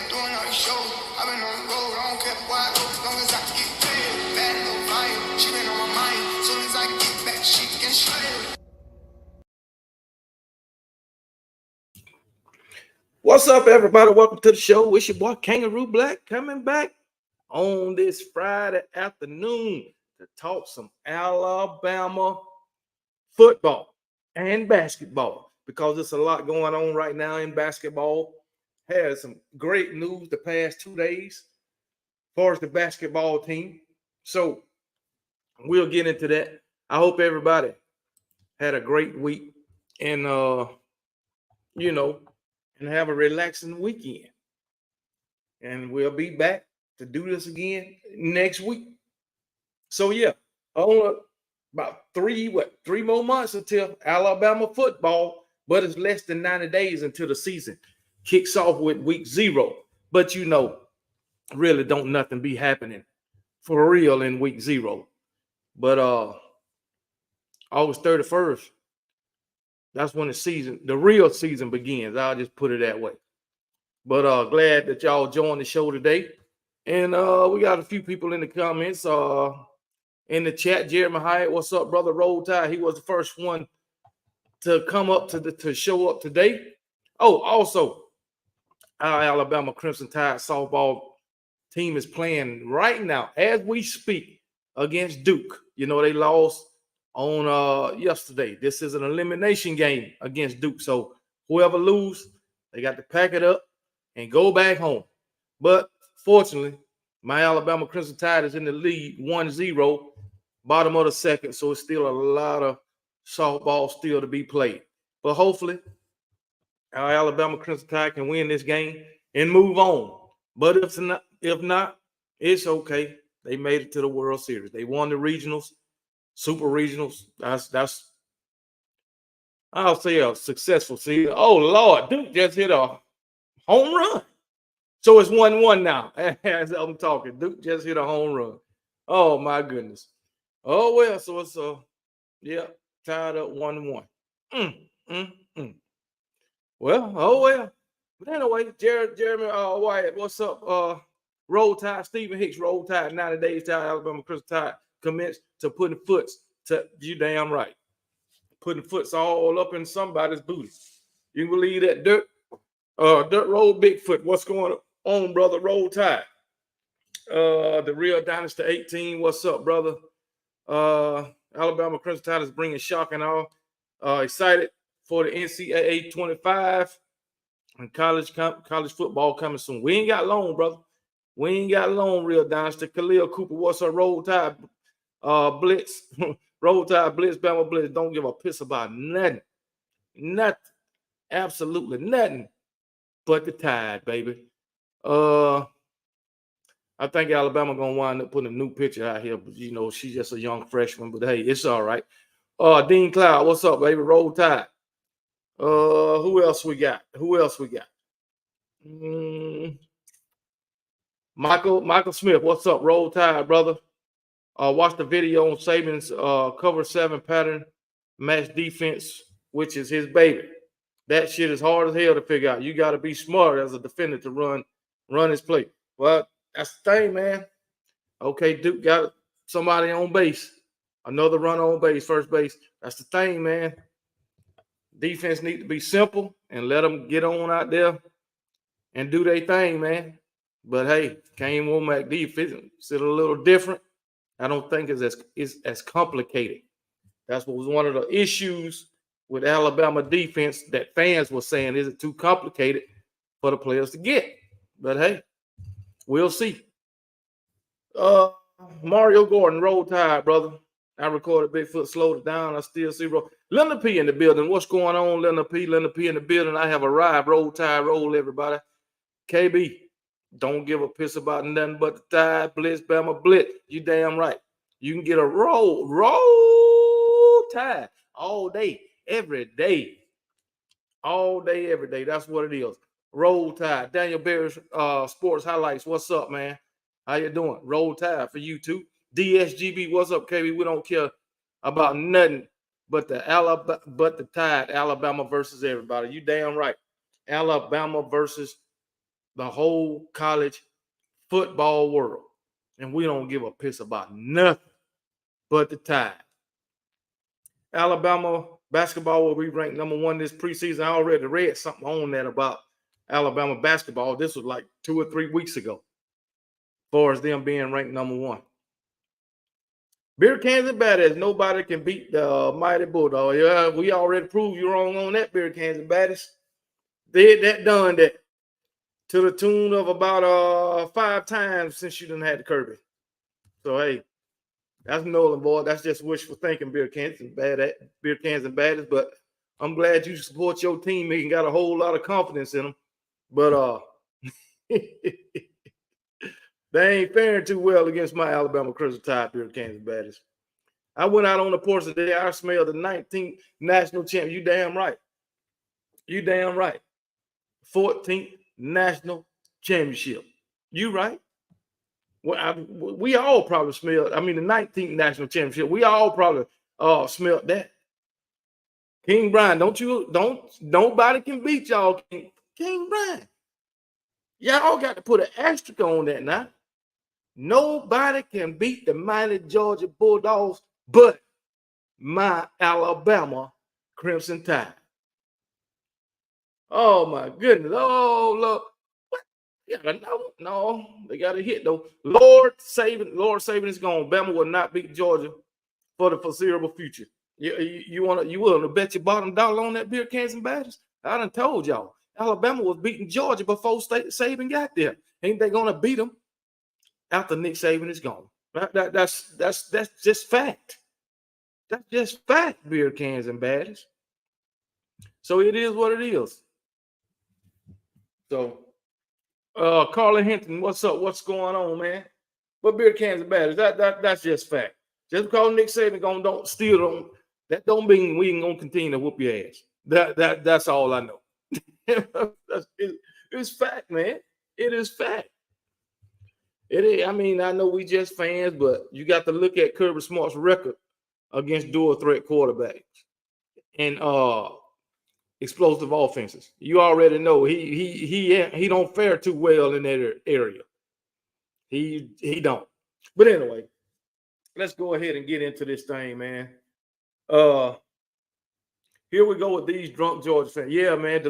doing all these shows. I've been on the road, I don't care where I go, as long as I get paid. Bad little fire, she been on my mind. As soon as I get back, she can slay. What's up, everybody? Welcome to the show. It's your boy Kangaroo Black coming back on this Friday afternoon to talk some Alabama football and basketball because there's a lot going on right now in basketball. Had some great news the past 2 days as far as the basketball team. So we'll get into that. I hope everybody had a great week and and have a relaxing weekend. And we'll be back to do this again next week. So yeah, only about three more months until Alabama football, but it's less than 90 days until the season kicks off with week 0. But really don't nothing be happening for real in week 0. But August 31st, that's when the real season begins. I'll just put it that way. But glad that y'all joined the show today. And we got a few people in the comments. In the chat, Jeremy Hyatt, what's up, brother? Roll Tide. He was the first one to come up to show up today. Oh, also, our Alabama Crimson Tide softball team is playing right now as we speak against Duke. They lost on yesterday. This is an elimination game against Duke. So whoever lose, they got to pack it up and go back home. But fortunately, my Alabama Crimson Tide is in the lead 1-0, bottom of the second. So it's still a lot of softball still to be played. But hopefully, our Alabama Crimson Tide can win this game and move on. But if not, it's okay. They made it to the World Series. They won the regionals, super regionals. That's I'll say a successful season. Oh Lord, Duke just hit a home run. So it's 1-1 now. As I'm talking, Duke just hit a home run. Oh my goodness. Oh well, so it's tied up 1-1. Well, oh well. But anyway, Jeremy Wyatt, what's up? Roll Tide, Stephen Hicks, Roll Tide, 90 days till Alabama Crimson Tide commits to putting foots to you damn right. Putting foots all up in somebody's booty. You can believe that dirt road Bigfoot. What's going on, brother? Roll Tide. The real Dynasty 18. What's up, brother? Alabama Crimson Tide is bringing shock and all. Excited for the NCAA 25 and college football coming soon. We ain't got long, brother. We ain't got long, real Dynasty. Khalil Cooper, what's up? Roll Tide Blitz. Roll Tide Blitz, Bama Blitz. Don't give a piss about nothing. Nothing. Absolutely nothing but the Tide, baby. I think Alabama gonna wind up putting a new picture out here, but she's just a young freshman. But hey, it's all right. Dean Cloud, what's up, baby? Roll Tide. Who else we got? Michael Smith, what's up? Roll Tide, brother. Watch the video on Saban's cover 7 pattern match defense, which is his baby. That shit is hard as hell to figure out. You got to be smart as a defender to run his play. Well, that's the thing, man. Okay, Duke got somebody on base. Another run on base, first base. That's the thing, man. Defense need to be simple and let them get on out there and do their thing, man. But hey, Kane Womack defense is a little different. I don't think it's as complicated. That's what was one of the issues with Alabama defense that fans were saying, is it too complicated for the players to get? But hey, we'll see. Mario Gordon, Roll Tide, brother. I recorded Bigfoot, slowed it down. I still see Leonard P in the building. What's going on, Leonard P? Leonard P in the building. I have arrived. Roll Tide, roll, everybody. KB, don't give a piss about nothing but the Tide, Blitz, Bama, Blitz. You damn right. You can get a roll Tide all day, every day. All day, every day. That's what it is. Roll Tide. Daniel Berry, Sports Highlights. What's up, man? How you doing? Roll Tide for you too. DSGB, what's up, KB? We don't care about nothing but the Tide. Alabama versus everybody. You damn right. Alabama versus the whole college football world. And we don't give a piss about nothing but the Tide. Alabama basketball will be ranked number 1 this preseason. I already read something on that about Alabama basketball. This was like 2 or 3 weeks ago, as far as them being ranked number 1. Beer cans and baddies. Nobody can beat the mighty Bulldog. Yeah, we already proved you wrong on that, beer cans and baddies. Did that, done that. To the tune of about 5 times since you done had the Kirby. So hey, that's Nolan, boy. That's just wishful thinking, beer cans and baddies. But I'm glad you support your team and got a whole lot of confidence in them. But they ain't faring too well against my Alabama Crimson Tide, beer cans and baddies. I went out on the porch today. I smelled the 19th national champion. You damn right. You damn right. 14th national championship. You right. Well, we all probably smelled. I mean, the 19th national championship. We all probably smelled that. King Brian, nobody can beat y'all. King Brian. Y'all got to put an asterisk on that now. Nobody can beat the mighty Georgia Bulldogs but my Alabama Crimson Tide. Oh my goodness. Oh Lord. What? Yeah, no, they got to hit though. Lord saving is gone. Bama will not beat Georgia for the foreseeable future. You willing to bet your bottom dollar on that, beer cans and badges? I done told y'all. Alabama was beating Georgia before Saban got there. Ain't they gonna beat them after Nick Saban is gone? That's just fact. That's just fact, beer cans and badges. So it is what it is. So, Carla Hinton, what's up? What's going on, man? But beer cans and badges, that's just fact. Just because Nick Saban that don't mean we ain't gonna continue to whoop your ass. That's all I know. It's fact, man. It is fact. It is. I mean, I know we just fans, but you got to look at Kirby Smart's record against dual threat quarterbacks and explosive offenses. You already know he don't fare too well in that area. He don't. But anyway, let's go ahead and get into this thing, man. Here we go with these drunk Georgia fans. Yeah, man.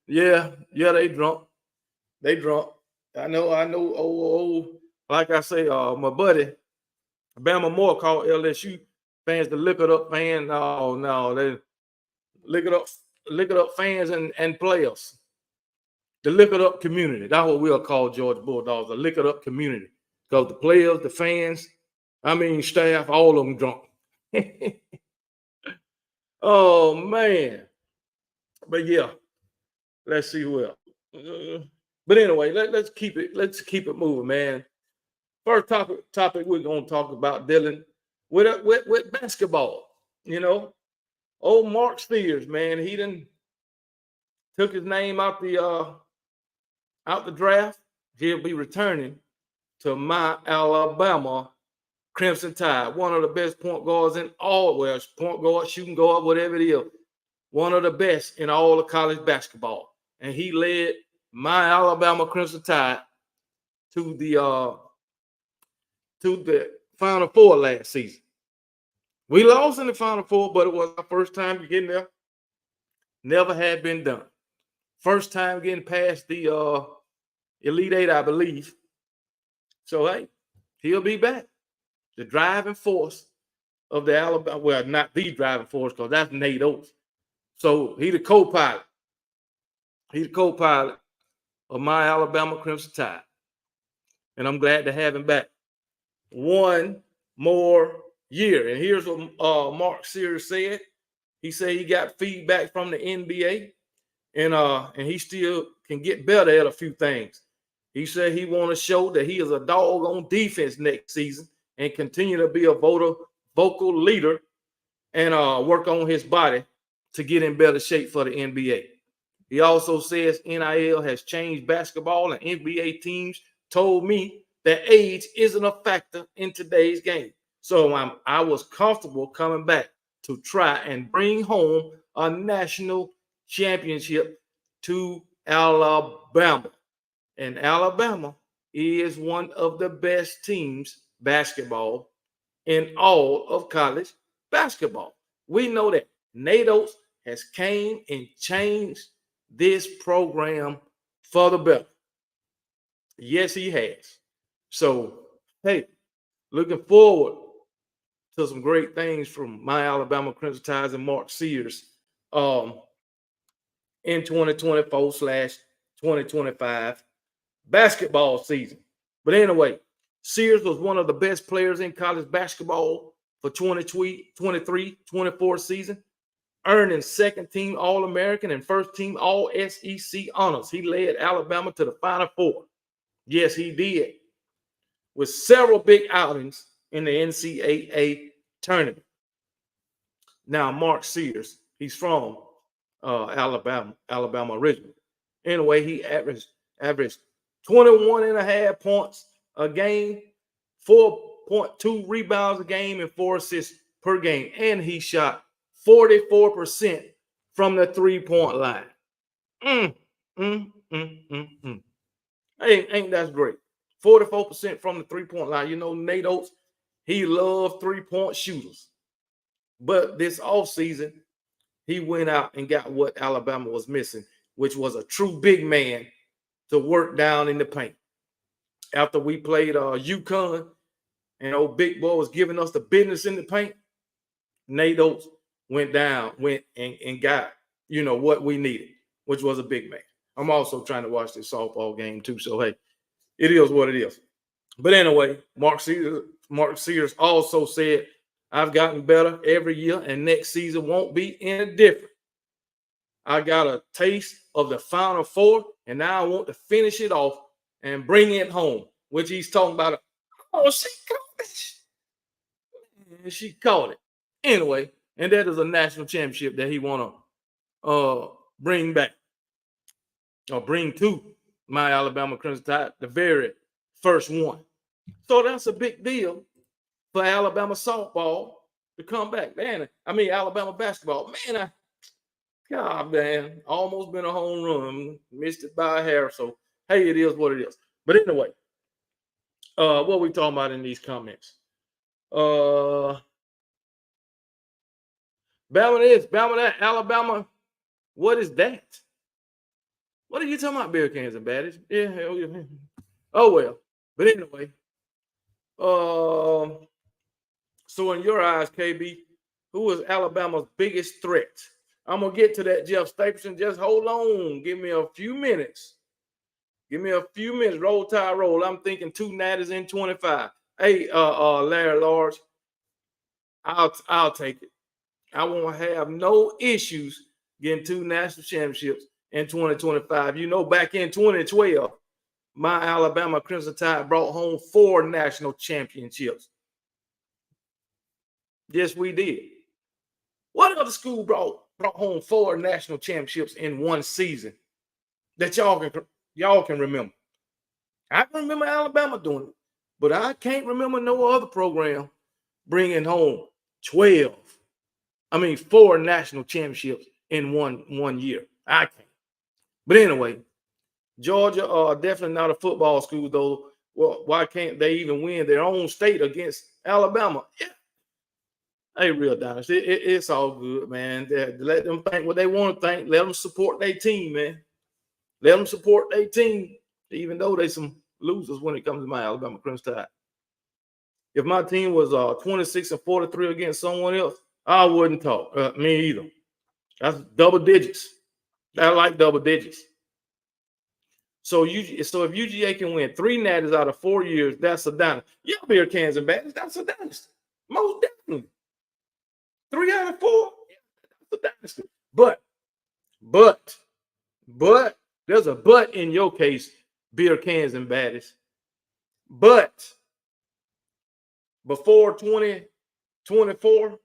They drunk. They drunk. I know. Like I say, my buddy Bama Moore called LSU fans the liquored up fan. No, they liquored up fans and players. The liquored up community. That's what we'll call Georgia Bulldogs, the liquored up community. Because the players, the fans, staff, all of them drunk. Oh man. But yeah, let's see who else. But anyway, let's keep it moving, man. First topic we're gonna talk about dealing with basketball. You know, old Mark Spears, man, he done took his name out the draft. He'll be returning to my Alabama Crimson Tide, one of the best point guards in all, well, point guard, shooting guard, whatever it is, one of the best in all of college basketball. And he led my Alabama Crimson Tide to the Final Four last season. We lost in the Final Four, but it was our first time getting there. Never had been done. First time getting past the Elite Eight, I believe. So, hey, he'll be back. The driving force of the Alabama, well, not the driving force, because that's Nate Oates. So, he the co-pilot. He's the co-pilot of my Alabama Crimson Tide. And I'm glad to have him back one more year. And here's what Mark Sears said. He said he got feedback from the NBA, and he still can get better at a few things. He said he want to show that he is a dog on defense next season and continue to be a vocal leader and work on his body to get in better shape for the NBA. He also says NIL has changed basketball, and NBA teams told me that age isn't a factor in today's game. So I was comfortable coming back to try and bring home a national championship to Alabama. And Alabama is one of the best teams basketball in all of college basketball. We know that. Nate Oates has came and changed this program for the better. Yes, he has. So, hey, looking forward to some great things from my Alabama Crimson Tides and Mark Sears um, in 2024/2025 basketball season. But anyway, Sears was one of the best players in college basketball for 2023-24 season, earning second team All American and first team All SEC honors. He led Alabama to the Final Four. Yes, he did, with several big outings in the NCAA tournament. Now, Mark Sears, he's from Alabama originally. Anyway, he averaged 21 and a half points a game, 4.2 rebounds a game, and 4 assists per game. And he shot 44% from the three-point line. Mm, mm. Ain't that great? 44% from the three-point line. You know, Nate Oates, he loved three-point shooters. But this offseason, he went out and got what Alabama was missing, which was a true big man to work down in the paint. After we played UConn and old Big Boy was giving us the business in the paint, Nate Oates went and got, what we needed, which was a big man. I'm also trying to watch this softball game too. So, hey, it is what it is. But anyway, Mark Sears also said, I've gotten better every year, and next season won't be any different. I got a taste of the Final Four, and now I want to finish it off and bring it home, which he's talking about. Oh, she caught it. And she caught it. Anyway, and that is a national championship that he want to bring back or bring to my Alabama Crimson Tide, the very first one. So that's a big deal for Alabama softball to come back. Man, Alabama basketball. Man, God, man, almost been a home run. Missed it by a hair. So, hey, it is what it is. But anyway, what we talking about in these comments? Bama this, Bama that, Alabama. What is that? What are you talking about, beer cans and baddies? Yeah, hell yeah. Oh, well. But anyway, so in your eyes, KB, who is Alabama's biggest threat? I'm going to get to that, Jeff Stapleton. Just hold on. Give me a few minutes. Roll Tide roll. I'm thinking 2 natties in 25. Hey, Larry Large, I'll take it. I won't have no issues getting 2 national championships in 2025. You know, back in 2012, my Alabama Crimson Tide brought home 4 national championships. Yes, we did. What other school brought home 4 national championships in one season that y'all can remember? I can remember Alabama doing it, but I can't remember no other program bringing home 4 national championships in one year. I can't. But anyway, Georgia definitely not a football school, though. Well, why can't they even win their own state against Alabama? Yeah. Hey, real dynasty, it's all good, man. Let them think what they want to think. Let them support their team, man. Let them support their team, even though they some losers when it comes to my Alabama Crimson Tide. If my team was 26-43 against someone else, I wouldn't talk. Me either. That's double digits. I like double digits. So if UGA can win 3 natties out of 4 years, that's a dynasty. Yeah, beer cans and badges, that's a dynasty. Most definitely. 3 out of 4, that's a dynasty. But there's a but in your case, beer cans and badges. But before 2024,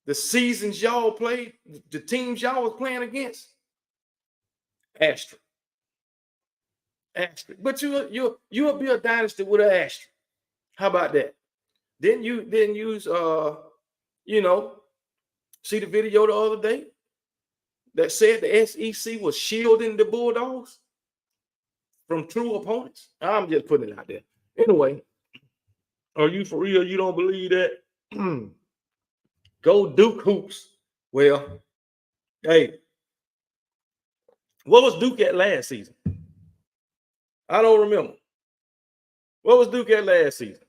the seasons y'all played, the teams y'all was playing against, asterisk. But you'll be a dynasty with an asterisk. How about that? Didn't you see the video the other day that said the SEC was shielding the Bulldogs? from true opponents. I'm just putting it out there. Anyway, are you for real? You don't believe that? Go Duke hoops. Well, hey, what was Duke at last season? I don't remember. What was Duke at last season?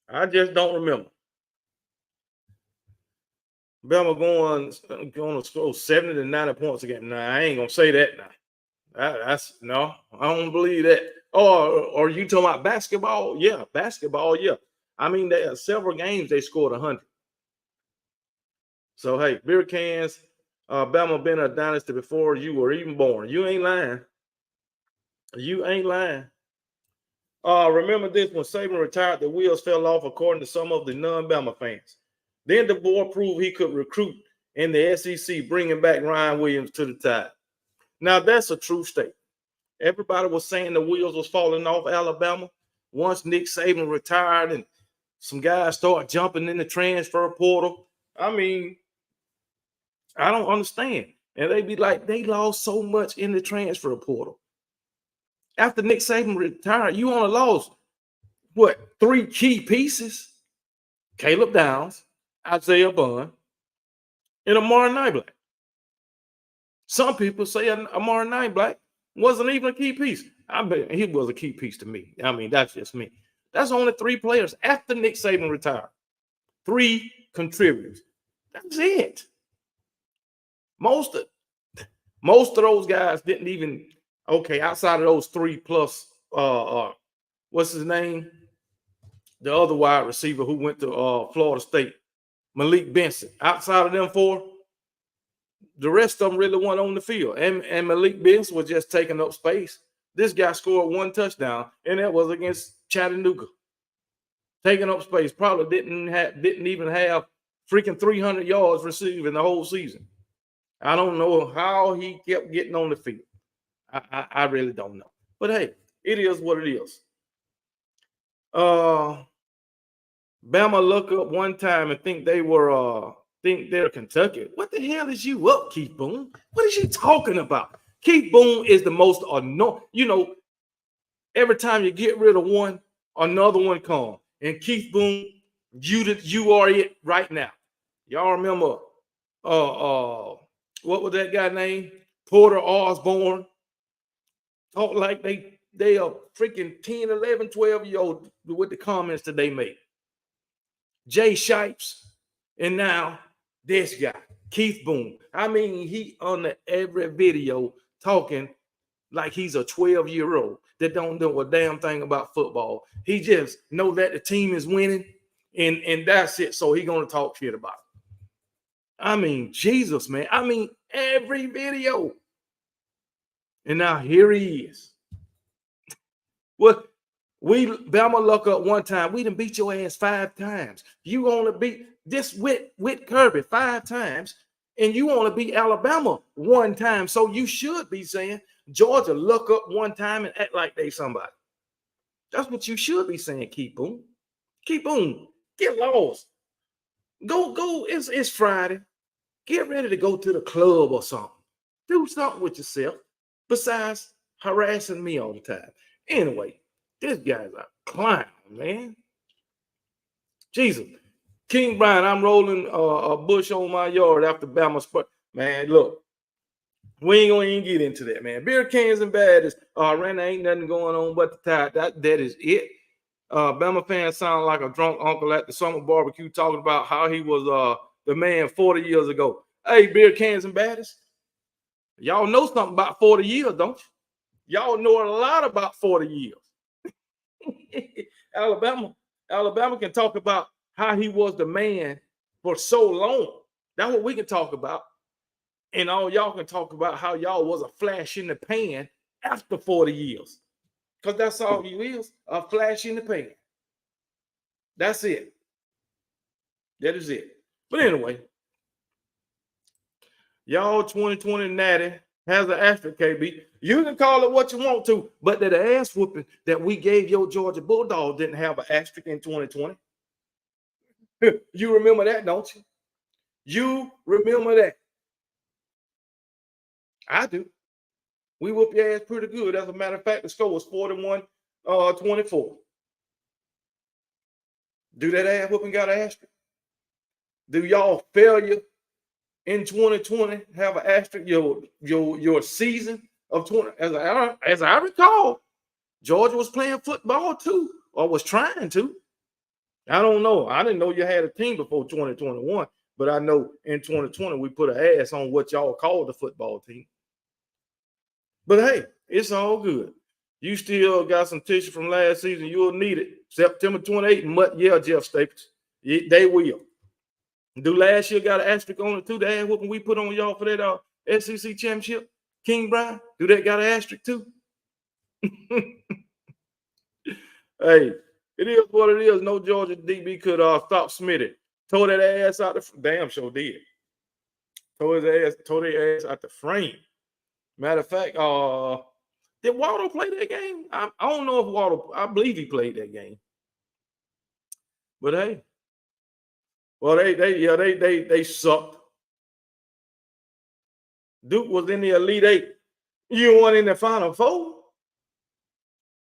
I just don't remember. Bama going to score 70 to 90 points again. Nah, I ain't gonna say that now. That's no, I don't believe that. Or you talking about basketball? Yeah, basketball. Yeah, I mean there are several games they scored 100. So hey, beer cans, Bama been a dynasty before you were even born. You ain't lying. You ain't lying. Remember this: when Saban retired, the wheels fell off, according to some of the non-Bama fans. Then the board proved he could recruit in the SEC, bringing back Ryan Williams to the Tide. Now that's a true statement. Everybody was saying the wheels was falling off Alabama once Nick Saban retired and some guys start jumping in the transfer portal. I mean, I don't understand. And they be like, they lost so much in the transfer portal. After Nick Saban retired, you only lost what, 3 key pieces? Caleb Downs, Isaiah Bond, and Amari Niblack. Some people say Amari Niblack wasn't even a key piece. I bet he was a key piece to me. I mean, that's just me. That's only 3 players after Nick Saban retired. 3 contributors. That's it. Most of those guys didn't even, okay, outside of those 3 plus what's his name? The other wide receiver who went to Florida State, Malik Benson. Outside of them 4, the rest of them really weren't on the field. And Malik Benson was just taking up space. This guy scored 1 touchdown, and that was against Chattanooga. Taking up space, probably didn't even have freaking 300 yards receiving the whole season. I don't know how he kept getting on the field. I really don't know. But hey, it is what it is. Bama look up one time and think they're Kentucky. What the hell is you up, Keith Boone? What is you talking about? Keith Boone is the most annoying. You know, every time you get rid of one, another one comes. And Keith Boone, you are it right now. Y'all remember what was that guy name? Porter Osborne. Talk like they are freaking 10, 11, 12 years old with the comments that they made. Jay Shipes, and now this guy, Keith Boone. I mean, he on every video talking like he's a 12-year-old that don't know a damn thing about football. He just know that the team is winning, and that's it. So he gonna talk shit about it. I mean, Jesus, man. I mean, every video. And now here he is. What? Bama luck up one time. We done beat your ass 5 times. You only beat this with Kirby 5 times, and you only beat Alabama 1 time. So you should be saying Georgia luck up 1 time and act like they somebody. That's what you should be saying, Keep Boone. Keep Boone. Get lost. Go. It's Friday. Get ready to go to the club or something. Do something with yourself besides harassing me all the time. Anyway, this guy's a clown, man. Jesus. King Brian, I'm rolling a bush on my yard after Bama Spurt. Man, look, we ain't gonna even get into that, man. Beer cans and baddies. Randy, ain't nothing going on but the tide. That is it. Bama fans sound like a drunk uncle at the summer barbecue talking about how he was the man 40 years ago. Hey, beer cans and baddies. Y'all know something about 40 years, don't you? Y'all know a lot about 40 years. Alabama can talk about how he was the man for so long. That's what we can talk about. And all y'all can talk about how y'all was a flash in the pan after 40 years. Because that's all you is, a flash in the pan. That's it. That is it. But anyway, y'all 2020 natty has an asterisk, KB. You can call it what you want to, but that ass whooping that we gave your Georgia Bulldogs didn't have an asterisk in 2020. You remember that, don't you? You remember that. I do. We whoop your ass pretty good. As a matter of fact, the score was 41-24. Do that ass whooping got an asterisk? Do y'all failure in 2020 have an asterisk? Your season of 20, as I recall, Georgia was playing football too, or was trying to. I don't know. I didn't know you had a team before 2021, but I know in 2020 we put an ass on what y'all called the football team. But hey, it's all good. You still got some tissue from last season. You'll need it. September 28th, yeah, Jeff Staples. They will. Do last year got an asterisk on it too? The ass whooping we put on y'all for that SEC championship? King Brian, do that got an asterisk too? Hey, it is what it is. No Georgia DB could stop Smitty. Tore that ass out the damn show did. Tore their ass out the frame. Matter of fact, did Waldo play that game? I don't know if Waldo, I believe he played that game. But hey, well, they sucked. Duke was in the Elite Eight. You won in the Final Four.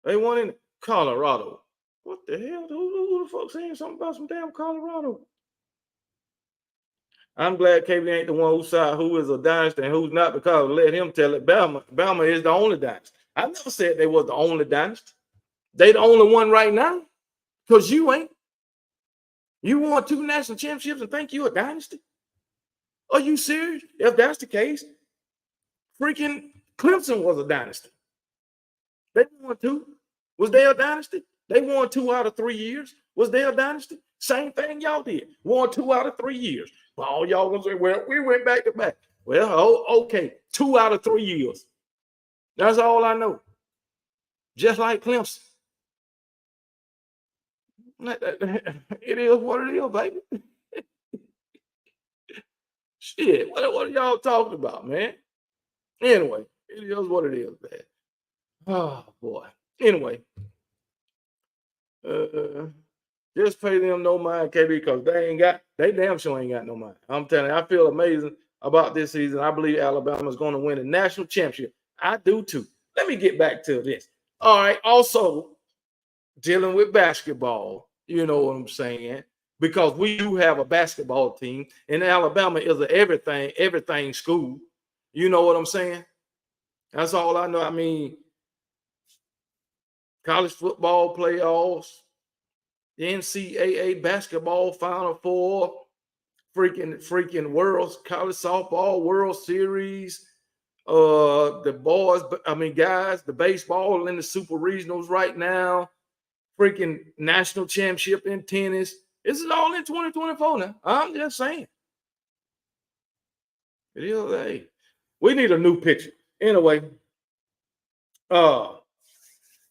They won in Colorado. What the hell? Who the fuck saying something about some damn Colorado? I'm glad KB ain't the one who said who is a dynasty and who's not, because let him tell it. Bama is the only dynasty. I never said they was the only dynasty. They the only one right now, because you ain't. You won 2 national championships and think you a dynasty? Are you serious? If that's the case, freaking Clemson was a dynasty. They won 2. Was they a dynasty? They won 2 out of 3 years. Was they a dynasty? Same thing y'all did. Won 2 out of 3 years. Well, all y'all gonna say, well, we went back to back. Well, okay, 2 out of 3 years. That's all I know. Just like Clemson. It is what it is, baby. Shit, what are y'all talking about, man? Anyway, it is what it is, man. Oh boy. Anyway, just pay them no mind, KB, because they damn sure ain't got no mind. I'm telling you, I feel amazing about this season. I believe Alabama's going to win a national championship. I do too. Let me get back to this. All right. Also, dealing with basketball, you know what I'm saying? Because we do have a basketball team, and Alabama is an everything school. You know what I'm saying? That's all I know. I mean, college football playoffs, NCAA basketball Final Four, freaking World College Softball World Series, the boys, guys, the baseball in the Super Regionals right now, freaking national championship in tennis. This is all in 2024 now. I'm just saying. It is, hey, we need a new picture. Anyway,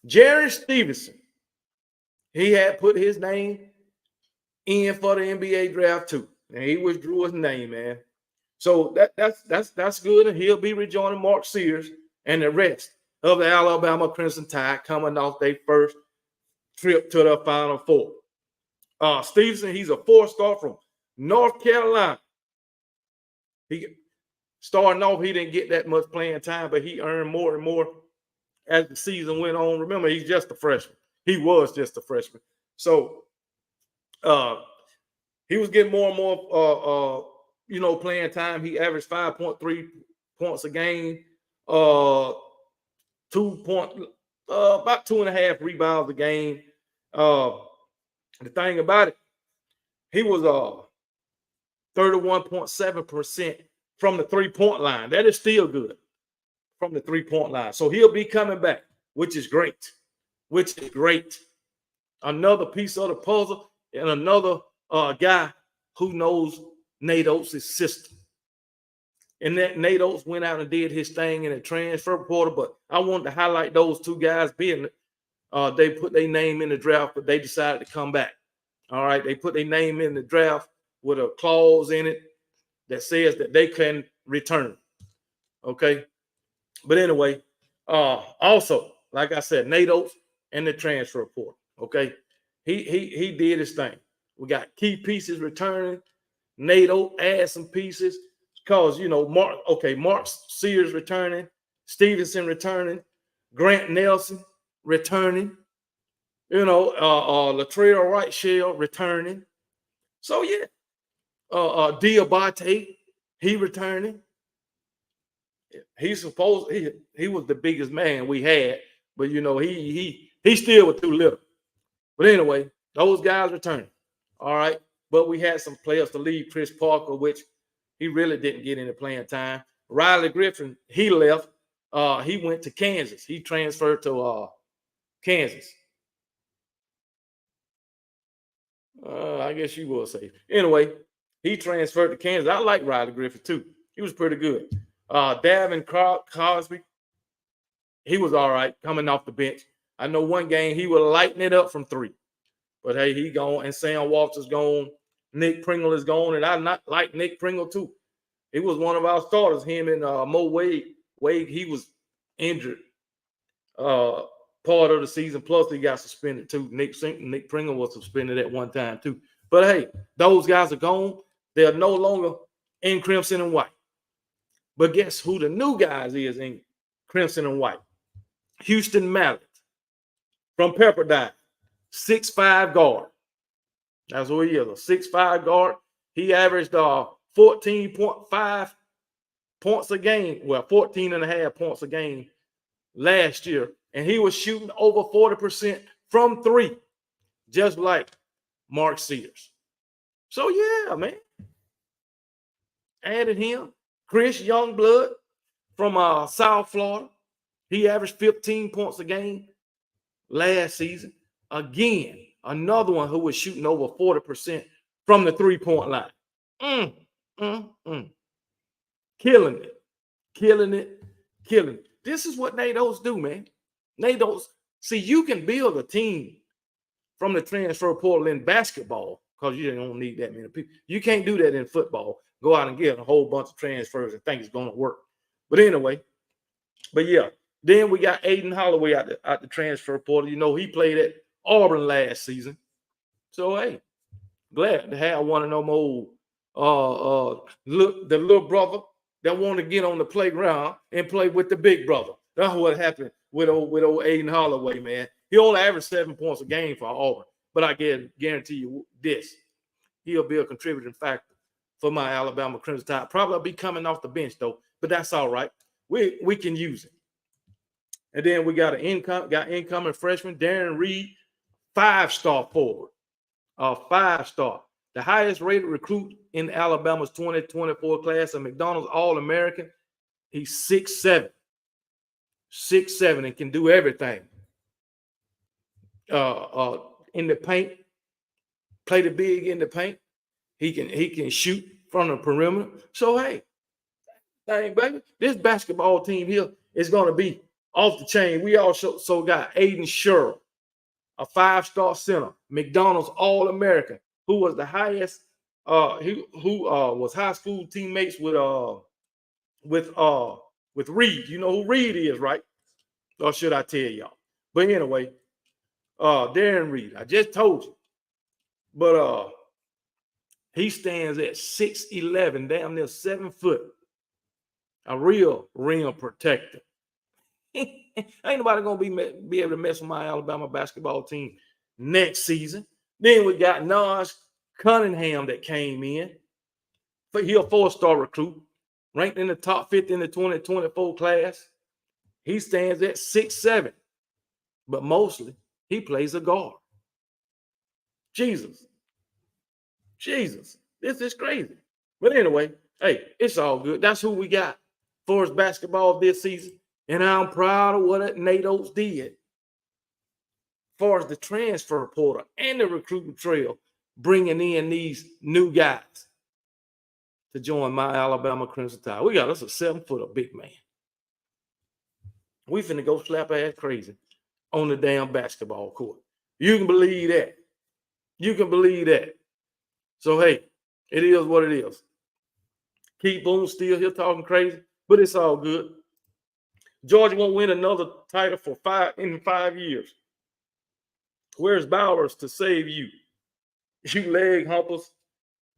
Jerry Stevenson, he had put his name in for the NBA draft too, and he withdrew his name, man. So that's good, and he'll be rejoining Mark Sears and the rest of the Alabama Crimson Tide coming off their first trip to the Final Four. Stevenson, he's a 4-star from North Carolina. He starting off, he didn't get that much playing time, but he earned more and more as the season went on. Remember, he's just a freshman. He was just a freshman. So he was getting more and more playing time. He averaged 5.3 points a game, about 2.5 rebounds a game. The thing about it, he was 31.7% from the 3-point line. That is still good from the 3-point line. So he'll be coming back, which is great. Another piece of the puzzle and another guy who knows Nate Oates' system. And that Nate Oates went out and did his thing in the transfer portal, but I wanted to highlight those 2 guys being they put their name in the draft, but they decided to come back. All right, they put their name in the draft with a clause in it that says that they can return. Okay, but anyway, also, like I said, Nate Oates and the transfer portal. Okay, he did his thing. We got key pieces returning. Nate Oates add some pieces because Mark Sears returning. Stevenson returning, Grant Nelson returning, Latrell Wright Shell returning. So yeah, Diabate, he returning. He's supposed he was the biggest man we had, but he still was too little. But anyway, those guys returning. All right. But we had some players to leave. Chris Parker, which he really didn't get any playing time. Riley Griffin, he left. He went to Kansas. He transferred to Kansas. I guess you will say. Anyway, he transferred to Kansas. I like Riley Griffin too. He was pretty good. Davin Cosby, he was all right coming off the bench. I know one game he was lighting it up from three. But hey, he gone, and Sam Walters gone. Nick Pringle is gone, and I not like Nick Pringle too. He was one of our starters. Him and Mo Wade. Wade, he was injured part of the season. Plus, he got suspended too. Nick Pringle was suspended at one time too. But hey, those guys are gone. They're no longer in crimson and white. But guess who the new guys is in crimson and white? Houston Mallett from Pepperdine. 6'5" guard. That's who he is, a 6'5" guard. He averaged 14.5 points a game. Well, 14.5 points a game last year. And he was shooting over 40% from three, just like Mark Sears. So, yeah, man. Added him. Chris Youngblood from South Florida. He averaged 15 points a game last season. Again, another one who was shooting over 40% from the three-point line. Killing it. This is what NATOs do, man. NATOs, see, you can build a team from the transfer portal in basketball because you don't need that many people. You can't do that in football. Go out and get a whole bunch of transfers and think it's going to work. But anyway, yeah. Then we got Aiden Holloway out the transfer portal. He played at Auburn last season. So, hey, glad to have one of them old the little brother that want to get on the playground and play with the big brother. That's what happened with old Aiden Holloway, man. He only averaged 7 points a game for Auburn. But I guarantee you this. He'll be a contributing factor for my Alabama Crimson Tide. Probably be coming off the bench, though. But that's all right. We can use it. And then we got incoming freshman, Darren Reed, 5-star forward. 5-star. The highest rated recruit in Alabama's 2024 class, a McDonald's All-American. He's 6'7". 6'7" and can do everything. In the paint, play the big in the paint. He can shoot from the perimeter. So hey, dang baby, this basketball team here is going to be off the chain. We also got Aiden Sherrill, a 5-star center, McDonald's All-American, who was the highest. Who was high school teammates with Reed. You know who Reed is, right? Or should I tell y'all? But anyway, Darren Reed, I just told you. But he stands at 6'11", damn near 7 foot. A real rim protector. Ain't nobody gonna be able to mess with my Alabama basketball team next season. Then we got Naj Cunningham that came in. But he's a 4-star recruit, ranked in the top 50 in the 2024 class. He stands at 6'7", but mostly he plays a guard. Jesus, this is crazy. But anyway, hey, it's all good. That's who we got for us basketball this season. And I'm proud of what NATOs did as far as the transfer portal and the recruiting trail, bringing in these new guys to join my Alabama Crimson Tide. We got us a 7-footer big man. We finna go slap ass crazy on the damn basketball court. You can believe that. So, hey, it is what it is. Keith Boone still here talking crazy, but it's all good. Georgia won't win another title in 5 years. Where's Bowers to save you? You leg humpers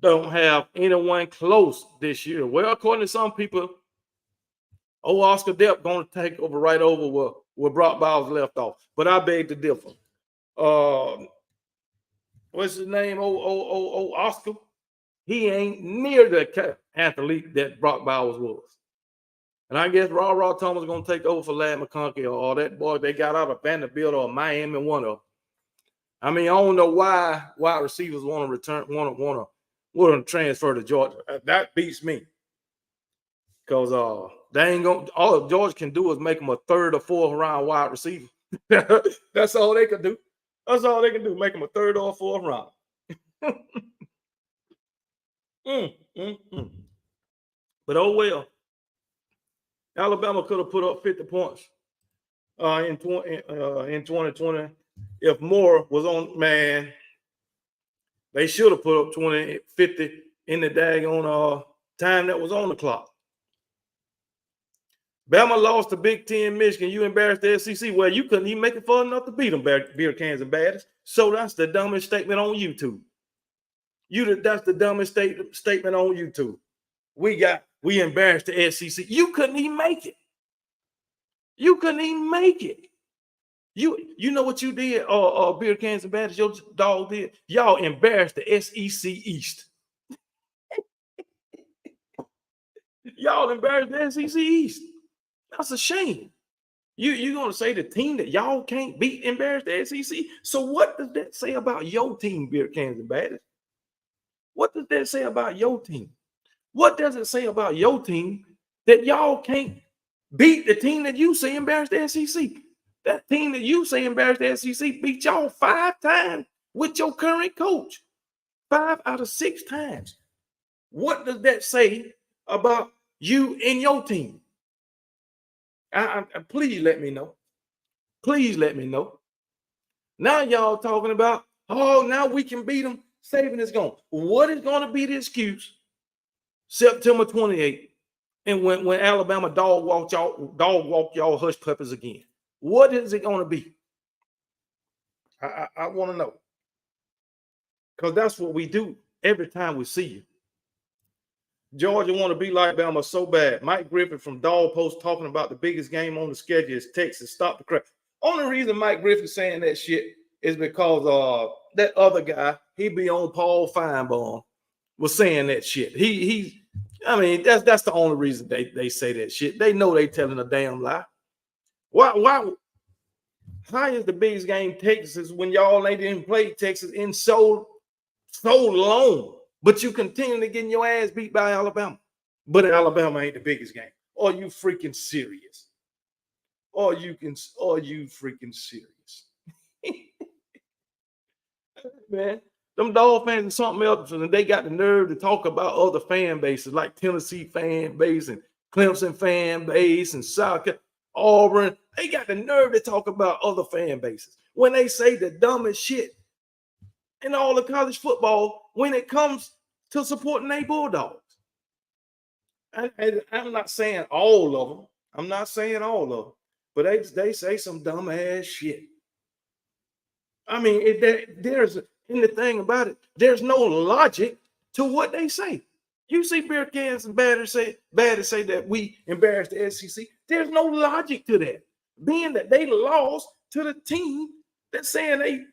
don't have anyone close this year. Well, according to some people, Old Oscar Depp going to take over right over where Brock Bowers left off. But I beg to differ. What's his name? Old Oscar. He ain't near the athlete that Brock Bowers was. And I guess Raw Thomas is going to take over for Lad McConkey or that boy they got out of Vanderbilt or Miami, one of them. I mean, I don't know why wide receivers want to return, want to transfer to Georgia. That beats me. Because they ain't going all Georgia can do is make them a third or fourth round wide receiver. That's all they can do. That's all they can do. Make them a third or fourth round. But oh well. Alabama could have put up 50 points in 2020 if Moore was on, man. They should have put up 50 in the daggone time that was on the clock. Bama lost to Big Ten Michigan. You embarrassed the SEC. Well, you couldn't even make it far enough to beat them, beer cans and badges. So that's the dumbest statement on YouTube. That's the dumbest statement on YouTube. We embarrassed the SEC. You couldn't even make it. You couldn't even make it. You know what you did, beer cans and badges, your dog did? Y'all embarrassed the SEC East. Y'all embarrassed the SEC East. That's a shame. You're going to say the team that y'all can't beat embarrassed the SEC? So what does that say about your team, beer cans and badges? What does that say about your team? What does it say about your team that y'all can't beat the team that you say embarrassed the SEC? That team that you say embarrassed the SEC beat y'all 5 times with your current coach. 5 out of 6 times. What does that say about you and your team? Please let me know. Please let me know. Now y'all talking about, now we can beat them. Saban is gone. What is going to be the excuse September 28th and when Alabama dog walk y'all hush puppies again? What is it going to be? I want to know. Because that's what we do every time we see you. Georgia want to be like Alabama so bad. Mike Griffin from Dog Post talking about the biggest game on the schedule is Texas. Stop the crap. Only reason Mike Griffin saying that shit is because that other guy, he be on Paul Feinbaum, was saying that shit. I mean, that's the only reason they say that shit. They know they telling a damn lie. Why? How is the biggest game Texas when y'all ain't even played Texas in so long? But you continue to get your ass beat by Alabama. But Alabama ain't the biggest game. Are you freaking serious? Are you freaking serious? Man, them Dog fans and something else, and they got the nerve to talk about other fan bases like Tennessee fan base and Clemson fan base and South Carolina, Auburn. They got the nerve to talk about other fan bases when they say the dumbest shit in all of college football when it comes to supporting their Bulldogs. I'm not saying all of them. I'm not saying all of them. But they say some dumb ass shit. I mean, the thing about it, there's no logic to what they say. You see beer cans and bad to say that we embarrassed the SEC. There's no logic to that. Being that they lost to the team that's saying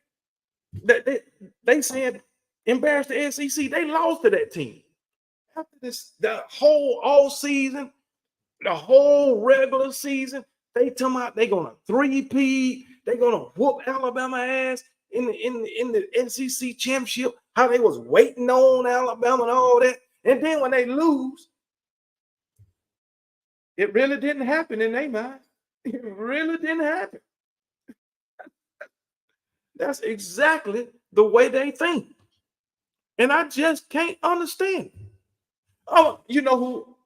they saying embarrassed the SEC, they lost to that team. After this, the whole all season, the whole regular season, they talking about they gonna 3-peat, they gonna whoop Alabama ass in the SEC championship. How they was waiting on Alabama and all that, and then when they lose, it really didn't happen in their mind. It really didn't happen. That's exactly the way they think. And I just can't understand. Oh, you know who?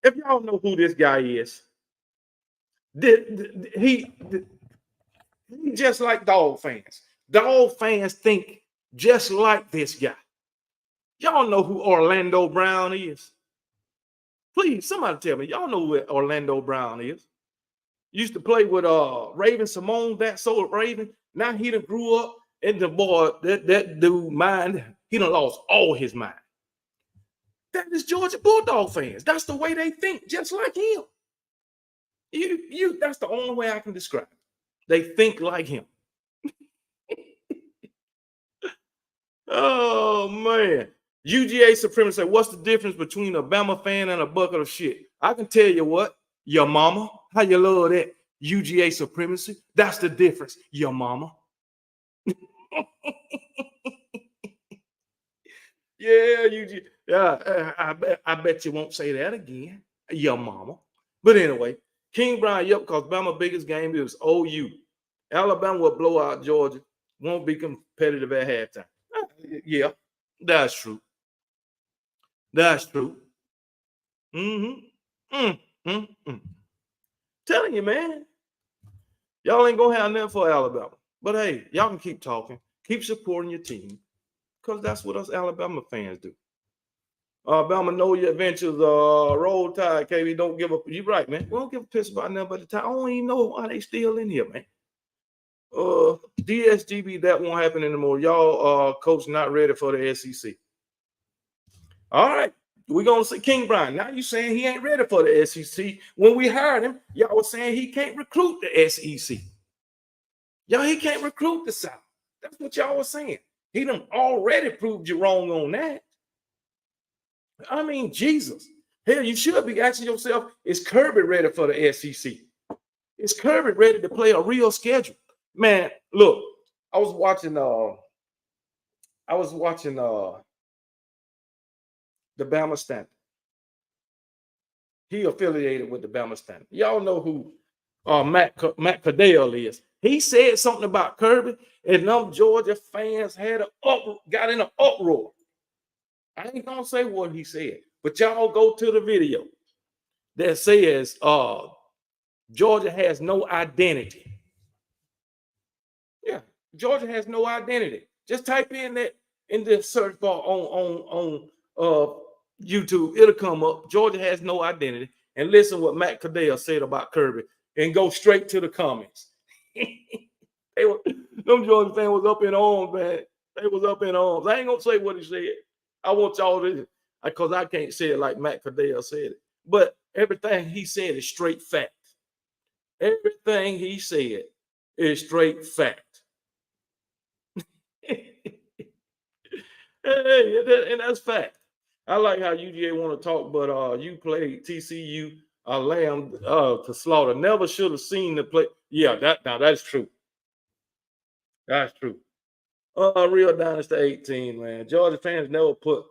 If y'all know who this guy is, he just like Dog fans. Dog fans think just like this guy. Y'all know who Orlando Brown is? Please, somebody tell me. Y'all know who Orlando Brown is. Used to play with Raven Simone, that soul Raven. Now he done grew up, and the boy, that dude mind, he done lost all his mind. That is Georgia Bulldog fans. That's the way they think, just like him. That's the only way I can describe it. They think like him. Oh man. UGA supremacy. What's the difference between a Bama fan and a bucket of shit? I can tell you what, your mama. How you love that? UGA supremacy. That's the difference, your mama. Yeah, UGA. Yeah, I bet you won't say that again, your mama. But anyway, King Brian, yep, because Bama biggest game is OU. Alabama will blow out Georgia. Won't be competitive at halftime. Yeah, that's true. That's true. Mm-hmm. Mm. Telling you, man, y'all ain't gonna have nothing for Alabama. But hey, y'all can keep talking, keep supporting your team, because that's what us Alabama fans do. Alabama know your adventures. Roll Tide, KB. Don't give up. You're right, man. We don't give a piss about nothing but the time. I don't even know why they still in here, man. DSGB, that won't happen anymore. Y'all, coach, not ready for the SEC. All right. We're going to see King Brian. Now you saying he ain't ready for the SEC. When we hired him, y'all was saying he can't recruit the SEC. Y'all, he can't recruit the South. That's what y'all was saying. He done already proved you wrong on that. I mean, Jesus. Hell, you should be asking yourself, is Kirby ready for the SEC? Is Kirby ready to play a real schedule? Man, look, I was watching the Bama Standard. He affiliated with the Bama Standard. Y'all know who Matt Cadell is. He said something about Kirby, and them Georgia fans got in an uproar. I ain't gonna say what he said, but y'all go to the video that says Georgia has no identity. Yeah, Georgia has no identity. Just type in that in the search bar on YouTube. It'll come up. Georgia has no identity. And listen what Matt Cadell said about Kirby, and go straight to the comments. Them Georgia fans was up in arms, man. They was up in arms. I ain't gonna say what he said. I want y'all to, because I can't say it like Matt Cadell said it. But everything he said is straight fact. Everything he said is straight fact. And that's fact. I like how UGA want to talk, but you played TCU a lamb to slaughter. Never should have seen the play. Yeah, that's true. That's true. Real Dynasty 18, man. Georgia fans never put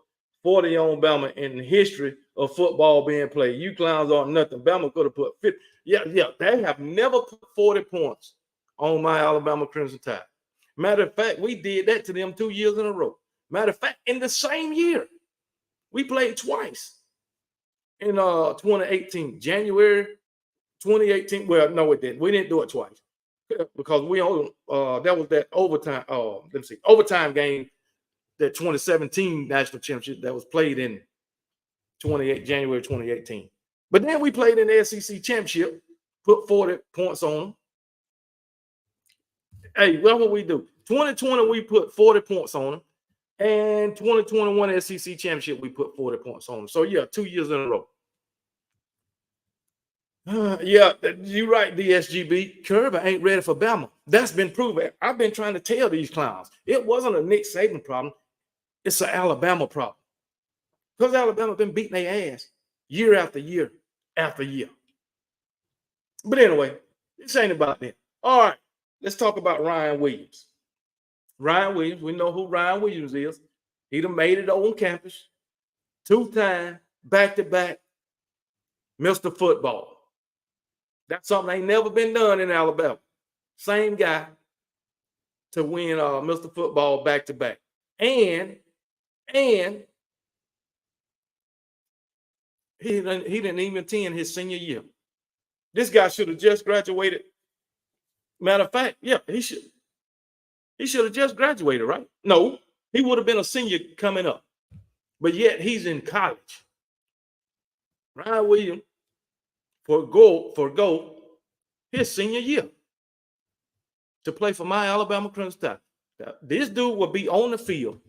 40 on Bama in the history of football being played. You clowns aren't nothing. Bama could have put 50. Yeah. They have never put 40 points on my Alabama Crimson Tide. Matter of fact, we did that to them 2 years in a row. Matter of fact, in the same year, we played twice in 2018, January 2018. Well, no, it didn't. We didn't do it twice because we only that was that overtime. Overtime game, that 2017 national championship that was played in January 2018. But then we played in the SEC championship, put 40 points on them. Hey, what would we do? 2020, we put 40 points on them. And 2021 SEC championship, we put 40 points on them. So, yeah, 2 years in a row. Yeah, you're right, DSGB. Kirby ain't ready for Bama. That's been proven. I've been trying to tell these clowns. It wasn't a Nick Saban problem. It's an Alabama problem. Because Alabama been beating their ass year after year after year. But anyway, this ain't about that. All right, let's talk about Ryan Williams. Ryan Williams, we know who Ryan Williams is. He done made it on campus. 2-time, back-to-back, Mr. Football. That's something that ain't never been done in Alabama. Same guy to win Mr. Football back-to-back. And he didn't even attend his senior year. This guy should have just graduated. Matter of fact, yeah, he should. He should have just graduated, right? No, he would have been a senior coming up. But yet he's in college. Ryan Williams forgo his senior year to play for my Alabama Crimson Tide. This dude will be on the field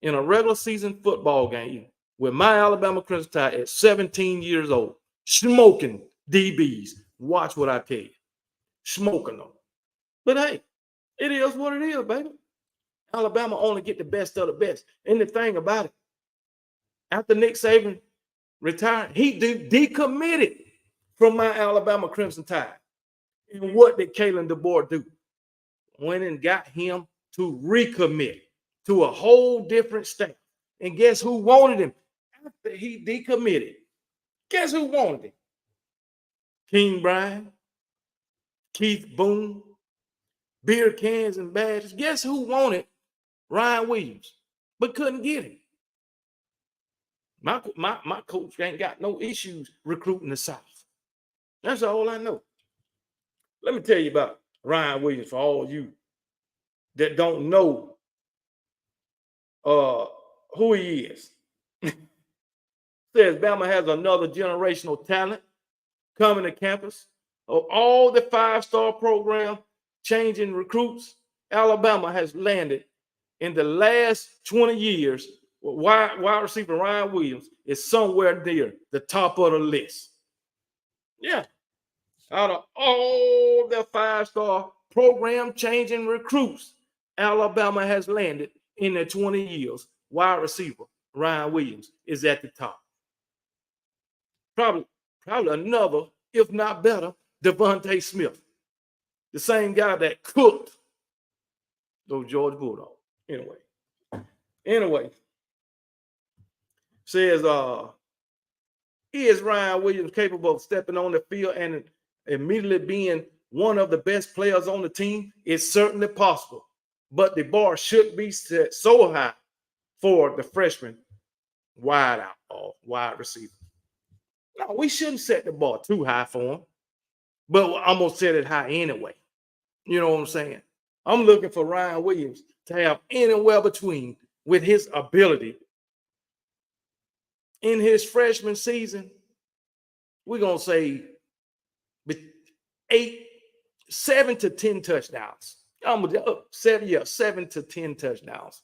in a regular season football game with my Alabama Crimson Tide at 17 years old, smoking DBs. Watch what I tell you, smoking them. But hey, it is what it is, baby. Alabama only get the best of the best. And the thing about it, after Nick Saban retired, he decommitted from my Alabama Crimson Tide. And what did Kalen DeBoer do? Went and got him to recommit to a whole different state. And guess who wanted him after he decommitted? Guess who wanted him? King Brian, Keith Boone, beer cans and badges. Guess who wanted Ryan Williams but couldn't get him? My coach ain't got no issues recruiting the South. That's all I know. Let me tell you about Ryan Williams for all you that don't know who he is. Says Bama has another generational talent coming to campus. Of all the five-star program changing recruits, Alabama has landed in the last 20 years. Wide receiver Ryan Williams is somewhere near the top of the list. Yeah. Out of all the five-star program changing recruits, Alabama has landed in the 20 years. Wide receiver Ryan Williams is at the top. Probably another, if not better, Devontae Smith. The same guy that cooked those Georgia Bulldogs. Anyway. Says, is Ryan Williams capable of stepping on the field and immediately being one of the best players on the team? It's certainly possible, but the bar should be set so high for the freshman wide receiver. No, we shouldn't set the bar too high for him, but I'm going to set it high anyway. You know what I'm saying? I'm looking for Ryan Williams to have anywhere between with his ability in his freshman season. We're going to say 7 to 10 touchdowns. 7 to 10 touchdowns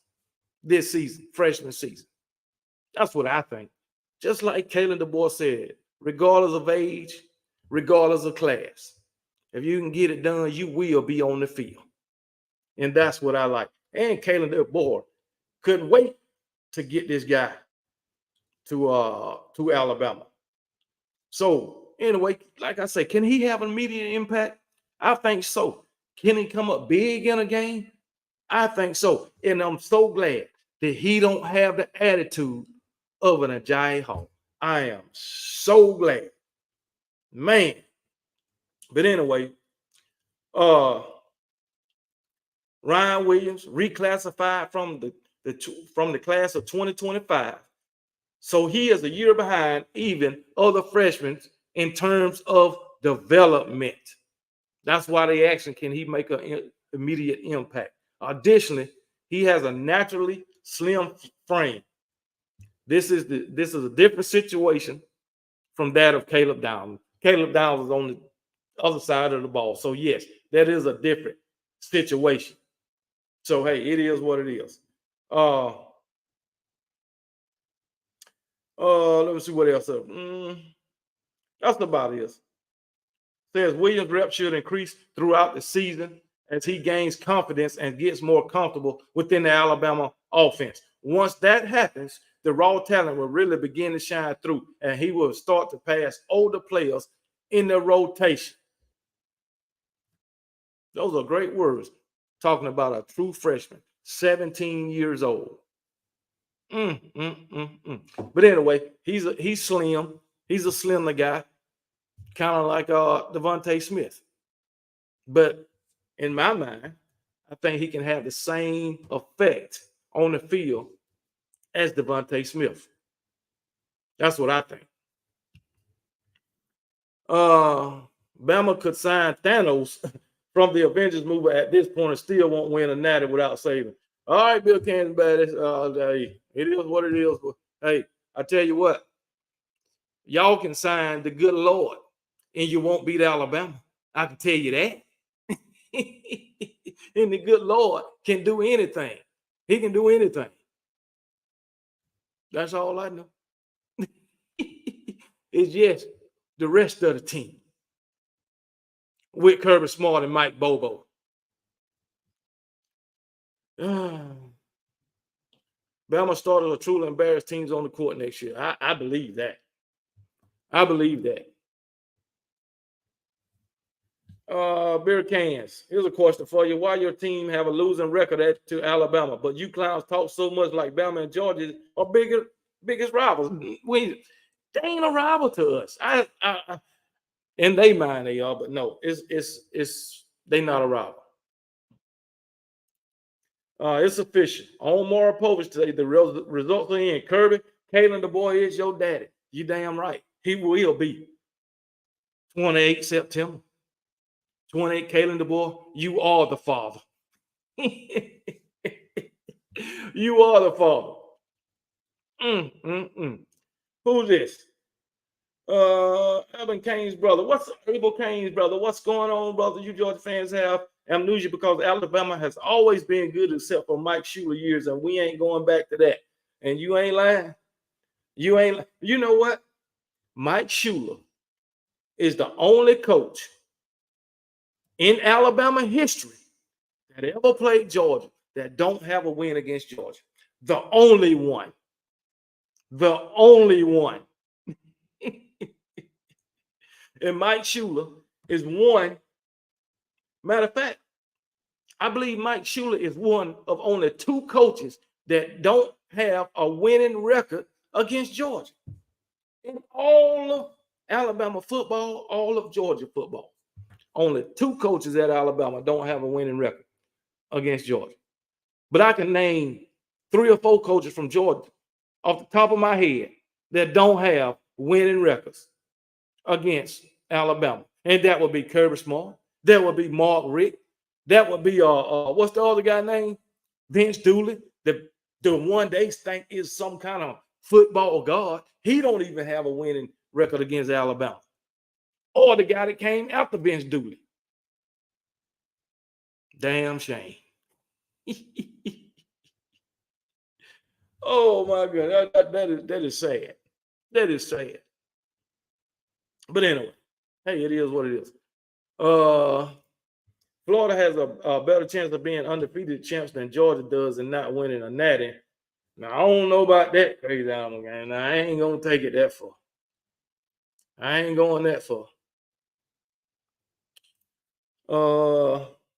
this season, freshman season. That's what I think. Just like Kalen DeBoer said, regardless of age, regardless of class, if you can get it done, you will be on the field. And that's what I like. And Kalen DeBoer couldn't wait to get this guy to Alabama. So anyway, like I say, can he have an immediate impact? I think so. Can he come up big in a game? I think so. And I'm so glad that he don't have the attitude of an Ajayi Hall. I am so glad. Man. But anyway, Ryan Williams reclassified from the class of 2025. So he is a year behind even other freshmen in terms of development. That's why they asked, can he make an immediate impact? Additionally, he has a naturally slim frame. This is a different situation from that of Caleb Downs. Caleb Downs is on the other side of the ball. So yes, that is a different situation. So hey, it is what it is. Let me see what else. That's about it. Says Williams' rep should increase throughout the season as he gains confidence and gets more comfortable within the Alabama offense. Once that happens, the raw talent will really begin to shine through, and he will start to pass older players in the rotation. Those are great words, talking about a true freshman, 17 years old. But anyway, he's slim. He's a slimmer guy, kind of like Devontae Smith. But in my mind, I think he can have the same effect on the field as Devontae Smith. That's what I think. Bama could sign Thanos from the Avengers movie at this point and still won't win a natty without saving. All right, Bill Kansas Bad. It is what it is. But hey, I tell you what, y'all can sign the good Lord and you won't beat Alabama. I can tell you that. And the good Lord can do anything. He can do anything. That's all I know. It's just the rest of the team with Kirby Smart and Mike Bobo. Bama started a truly embarrassed teams on the court next year. I believe that. I believe that. Beer cans. Here's a question for you. Why your team have a losing record to Alabama, but you clowns talk so much like Bama and Georgia are biggest rivals? They ain't a rival to us. In their mind they are, but no, it's they not a rival. It's official. On Mara Povich today, the results are in. Kirby, Kalen, the boy is your daddy. You damn right. He will be. 28 September. 28, Kalen, the boy, you are the father. You are the father. Who's this? Evan Kane's brother. Abel Kane's brother? What's going on, brother? You Georgia fans have amnesia because Alabama has always been good except for Mike Shula years, and we ain't going back to that. And you ain't lying. You know what? Mike Shula is the only coach in Alabama history that ever played Georgia that don't have a win against Georgia. The only one. The only one. And Mike Shula is one. Matter of fact, I believe Mike Shula is one of only two coaches that don't have a winning record against Georgia. In all of Alabama football, all of Georgia football, only two coaches at Alabama don't have a winning record against Georgia. But I can name 3 or 4 coaches from Georgia off the top of my head that don't have winning records against Alabama. And that would be Kirby Smart. That would be Mark Richt. That would be what's the other guy name? Vince Dooley. The one they think is some kind of football god. He don't even have a winning record against Alabama. Or the guy that came after Vince Dooley. Damn shame. Oh my God, that is sad. That is sad. But anyway, hey, it is what it is. Florida has a better chance of being undefeated champs than Georgia does and not winning a natty. Now I don't know about that crazy animal game. Now I ain't gonna take it that far. I ain't going that far.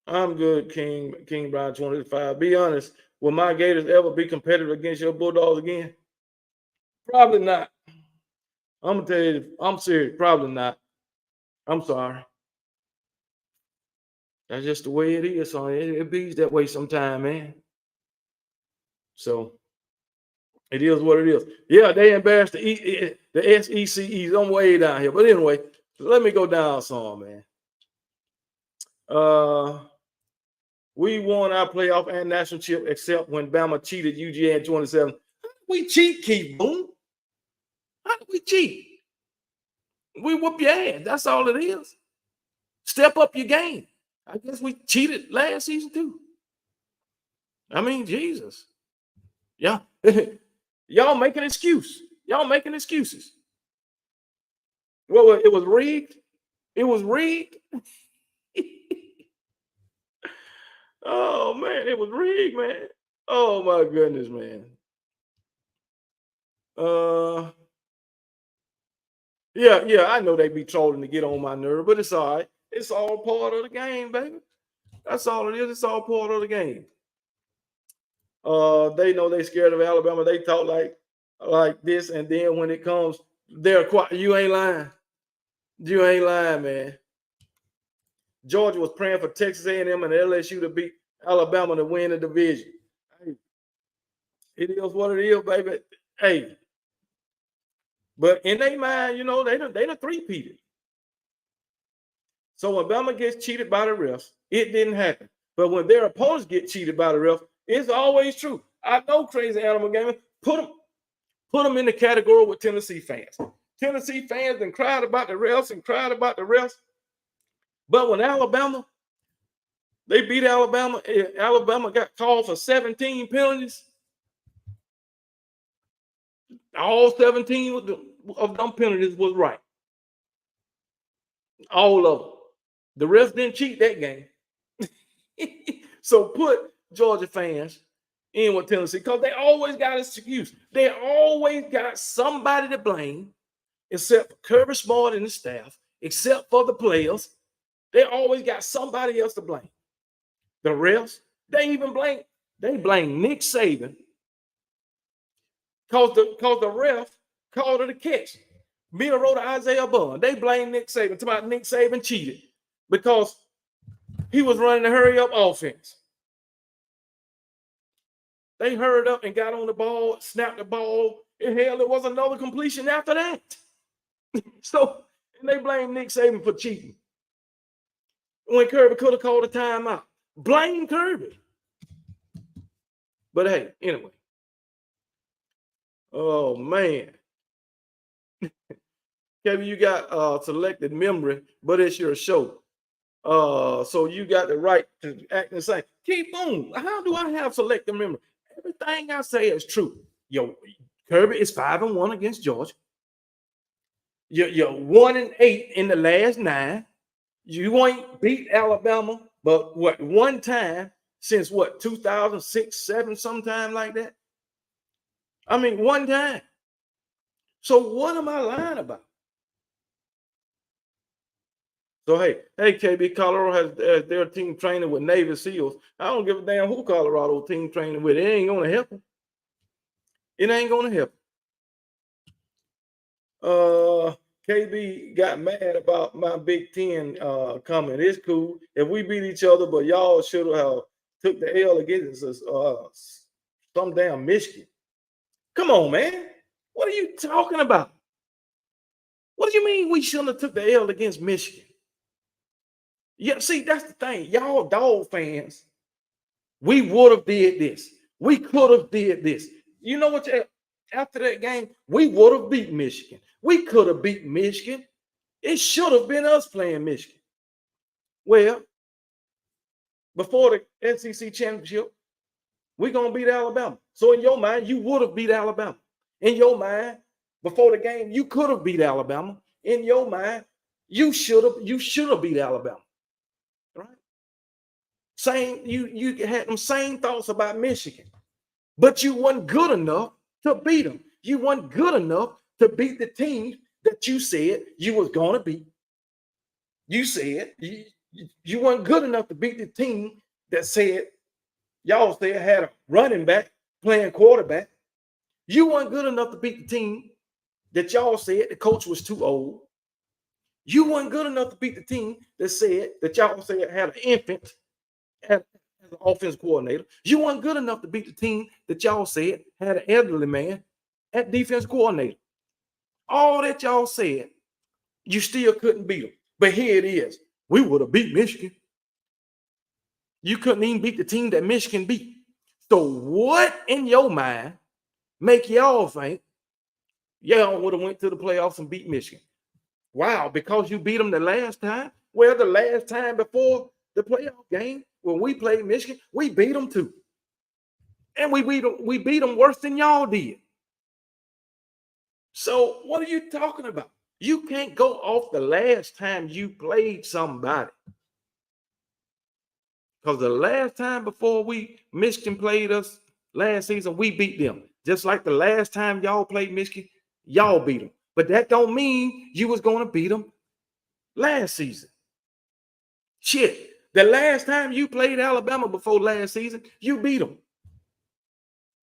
I'm good, King Brown 25. Be honest, will my Gators ever be competitive against your Bulldogs again? Probably not. I'm gonna tell you, I'm serious. Probably not. I'm sorry. That's just the way it is. So it be that way sometime, man. So it is what it is. Yeah, they embarrassed the SECs. I'm way down here. But anyway, let me go down some, man. We won our playoff and national chip except when Bama cheated UGA in 27. We cheat, Keith Boone. How do we cheat? We whoop your ass. That's all it is. Step up your game. I guess we cheated last season too. I mean, Jesus. Yeah. Y'all make an excuse. Y'all making excuses. Well, it was rigged. It was rigged. Oh man, it was rigged, man. Oh my goodness, man. Yeah, I know they be trolling to get on my nerve, but it's all right. It's all part of the game, baby. That's all it is. It's all part of the game. They know they scared of Alabama. They talk like this, and then when it comes, they're quiet. You ain't lying. You ain't lying, man. Georgia was praying for Texas A&M and LSU to beat Alabama to win the division. Hey, it is what it is, baby. Hey, but in their mind, you know, they done three-peated. So when Bama gets cheated by the refs, it didn't happen. But when their opponents get cheated by the refs, it's always true. I know crazy animal gaming. Put them in the category with Tennessee fans. Tennessee fans and cried about the refs and cried about the refs. But when Alabama, they beat Alabama, Alabama got called for 17 penalties. All 17 of them penalties was right. All of them. The refs didn't cheat that game. So put Georgia fans in with Tennessee because they always got an excuse. They always got somebody to blame, except for Kirby Smart and the staff, except for the players. They always got somebody else to blame. The refs, they blame Nick Saban because the ref called it a catch. Miller wrote Isaiah Bond. They blame Nick Saban. Talking about Nick Saban cheated because he was running a hurry up offense. They hurried up and got on the ball, snapped the ball, and hell, there was another completion after that. So, and they blame Nick Saban for cheating when Kirby could have called a timeout. Blame Kirby. But hey, anyway. Oh man. Kevin, you got selected memory, but it's your show. So you got the right to act and say, keep on. How do I have selective memory? Everything I say is true. Yo, Kirby is 5-1 against Georgia. You're 1-8 in the last 9. You ain't beat Alabama, but what, one time since what, 2006, 7, sometime like that? I mean, one time. So what am I lying about? So hey, KB, Colorado has their team training with Navy SEALs. I don't give a damn who Colorado team training with. It ain't gonna help them. It ain't gonna help. KB got mad about my Big Ten comment. It's cool if we beat each other, but y'all should have took the L against us. Some damn Michigan. Come on, man. What are you talking about? What do you mean we shouldn't have took the L against Michigan? Yeah, see, that's the thing. Y'all dog fans, we would have did this. We could have did this. You know what? After that game, we would have beat Michigan. We could have beat Michigan. It should have been us playing Michigan. Well, before the SEC championship, we're going to beat Alabama. So in your mind, you would have beat Alabama. In your mind, before the game, you could have beat Alabama. In your mind, you should have beat Alabama. Right? Same, you had them same thoughts about Michigan, but you weren't good enough to beat them. You weren't good enough to beat the team that you said you was going to beat. You said you weren't good enough to beat the team that said y'all said had a running back playing quarterback. You weren't good enough to beat the team that y'all said the coach was too old. You weren't good enough to beat the team that said that y'all said had an infant as an offensive coordinator. You weren't good enough to beat the team that y'all said had an elderly man at defense coordinator. All that y'all said, you still couldn't beat them. But here it is. We would have beat Michigan. You couldn't even beat the team that Michigan beat. So what in your mind make y'all think y'all would have went to the playoffs and beat Michigan? Wow, because you beat them the last time? Well, the last time before the playoff game, when we played Michigan, we beat them too. And we beat them worse than y'all did. So what are you talking about? You can't go off the last time you played somebody. Because the last time before Michigan played us last season, we beat them. Just like the last time y'all played Michigan, y'all beat them. But that don't mean you was going to beat them last season. Shit. The last time you played Alabama before last season, you beat them.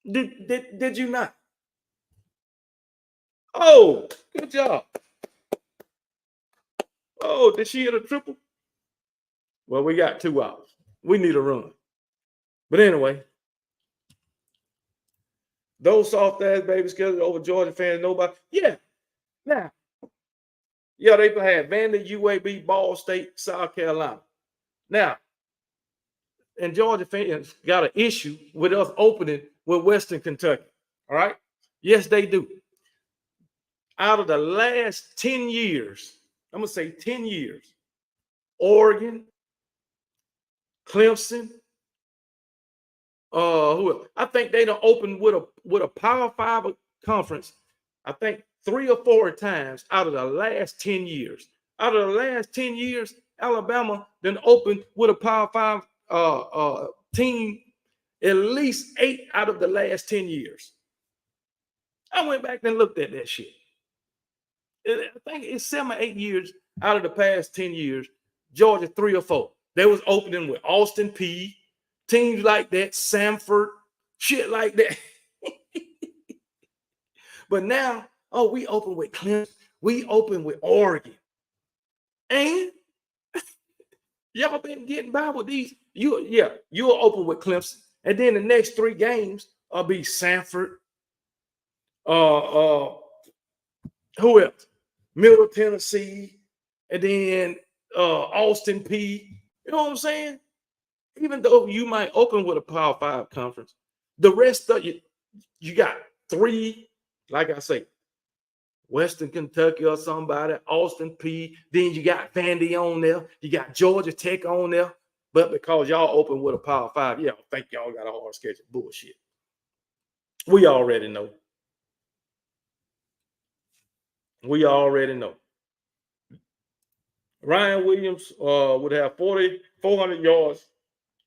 Did you not? Oh, good job. Oh, did she hit a triple? Well, we got 2 hours. We need a run. But anyway, those soft ass baby schedule over Georgia fans, nobody. Yeah. Now, yeah, they had Vandy, UAB, Ball State, South Carolina. Now, and Georgia fans got an issue with us opening with Western Kentucky. All right. Yes, they do. Out of the last 10 years, I'm going to say 10 years, Oregon, Clemson, who else? I think they don't open with a Power 5 conference. I think 3 or 4 times out of the last 10 years. Out of the last 10 years, Alabama then opened with a Power 5 team at least 8 out of the last 10 years. I went back and looked at that shit. I think it's 7 or 8 years out of the past 10 years, Georgia 3 or 4. They was opening with Austin Peay, teams like that, Samford, shit like that. But now, oh, we open with Clemson. We open with Oregon. And y'all been getting by with these. You'll open with Clemson. And then the next 3 games will be Samford. Who else? Middle Tennessee. And then Austin Peay. You know what I'm saying? Even though you might open with a Power 5 conference, the rest of you got 3, like I say, Western Kentucky or somebody, Austin Peay. Then you got Vandy on there. You got Georgia Tech on there. But because y'all open with a Power 5, yeah, I think y'all got a hard schedule. Bullshit. We already know. We already know. Ryan Williams would have 400 yards,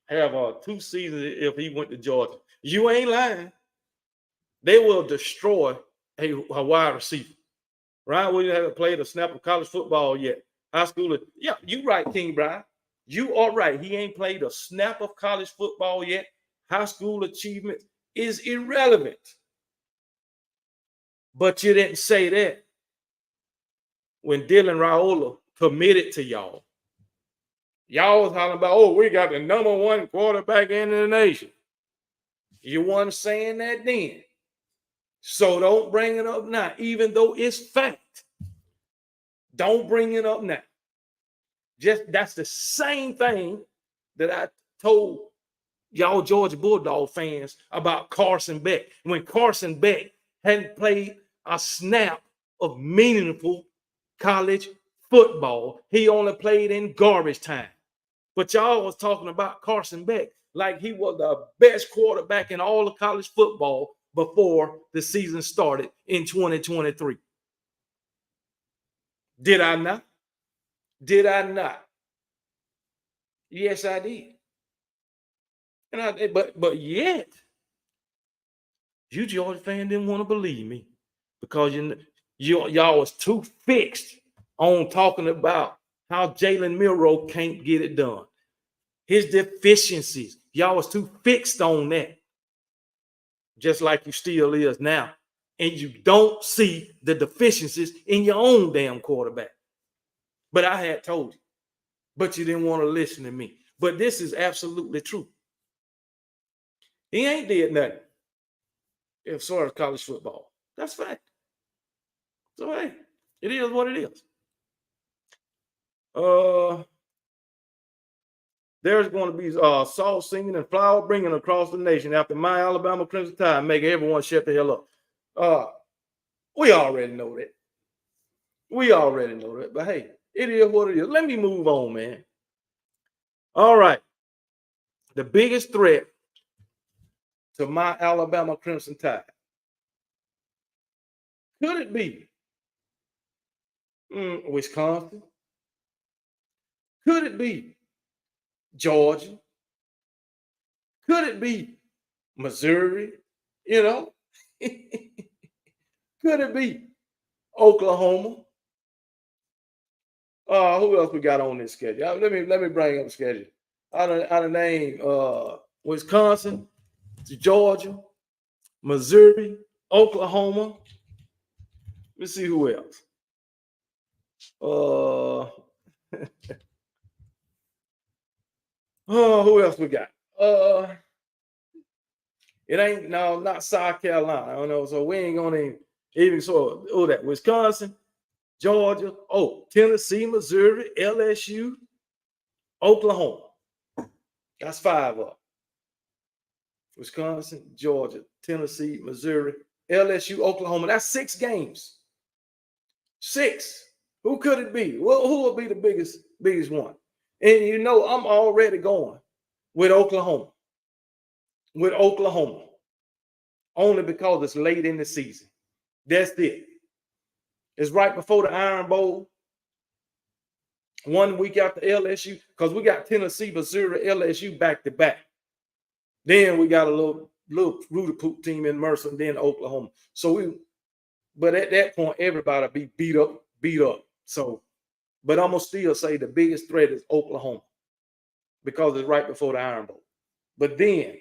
have 2 seasons if he went to Georgia. You ain't lying. They will destroy a wide receiver. Ryan Williams hasn't played a snap of college football yet. High school, yeah, you right, King Brian. You are right. He ain't played a snap of college football yet. High school achievement is irrelevant. But you didn't say that when Dylan Raiola committed to y'all. Y'all was talking about, oh, we got the number 1 quarterback in the nation. You weren't saying that then. So don't bring it up now, even though it's fact. Don't bring it up now. Just that's the same thing that I told y'all Georgia Bulldog fans about Carson Beck. When Carson Beck hadn't played a snap of meaningful college football, he only played in garbage time. But y'all was talking about Carson Beck like he was the best quarterback in all of college football before the season started in 2023. Did I not? Did I not? Yes, I did. And but yet, you Georgia fan didn't want to believe me because y'all was too fixed on talking about how Jalen Milroe can't get it done. His deficiencies. Y'all was too fixed on that. Just like you still is now. And you don't see the deficiencies in your own damn quarterback. But I had told you. But you didn't want to listen to me. But this is absolutely true. He ain't did nothing as far as college football. That's fact. So, hey, it is what it is. There's going to be salt singing and flower bringing across the nation after my Alabama Crimson Tide make everyone shut the hell up. We already know that. We already know that. But hey, it is what it is. Let me move on, man. All right. The biggest threat to my Alabama Crimson Tide. Could it be Wisconsin? Could it be Georgia? Could it be Missouri? You know? Could it be Oklahoma? Who else we got on this schedule? Let me bring up the schedule. Out of name Wisconsin, Georgia, Missouri, Oklahoma. Let's see who else. Who else we got? It ain't not South Carolina. I don't know. So we ain't gonna even that Wisconsin, Georgia, Tennessee, Missouri, LSU, Oklahoma. That's 5 up. Wisconsin, Georgia, Tennessee, Missouri, LSU, Oklahoma. That's 6 games. 6. Who could it be? Well, who will be the biggest one? And you know, I'm already going with Oklahoma. With Oklahoma. Only because it's late in the season. That's it. It's right before the Iron Bowl. 1 week after LSU, because we got Tennessee, Missouri, LSU back to back. Then we got a little Rudy Poop team in Mercer, and then Oklahoma. But at that point, everybody be beat up. So, but I'm gonna still say the biggest threat is Oklahoma because it's right before the Iron Bowl. But then,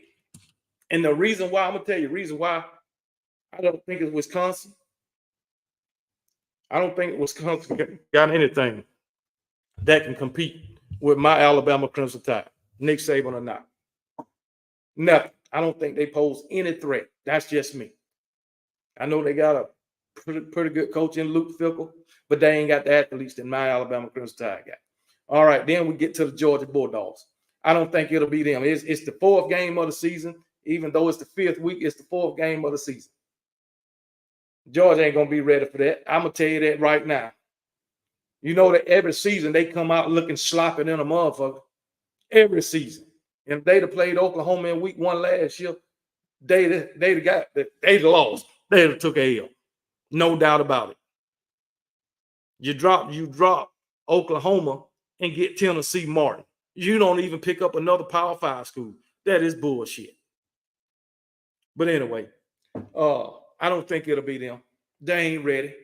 and the reason why I'm gonna tell you, reason why I don't think it's Wisconsin. I don't think Wisconsin got anything that can compete with my Alabama Crimson Tide, Nick Saban or not. Nothing. I don't think they pose any threat. That's just me. I know they got a pretty good coach in Luke Fickell, but they ain't got the athletes that my Alabama Crimson Tide got. All right, then we get to the Georgia Bulldogs. I don't think it'll be them. It's the fourth game of the season. Even though it's the fifth week, it's the fourth game of the season. Georgia ain't going to be ready for that. I'm going to tell you that right now. You know that every season they come out looking sloppy than a motherfucker. Every season. And if they'd have played Oklahoma in week 1 last year, they'd have lost. They'd have took a L. No doubt about it. You drop Oklahoma and get Tennessee Martin. You don't even pick up another Power 5 school. That is bullshit. But anyway, I don't think it'll be them. They ain't ready.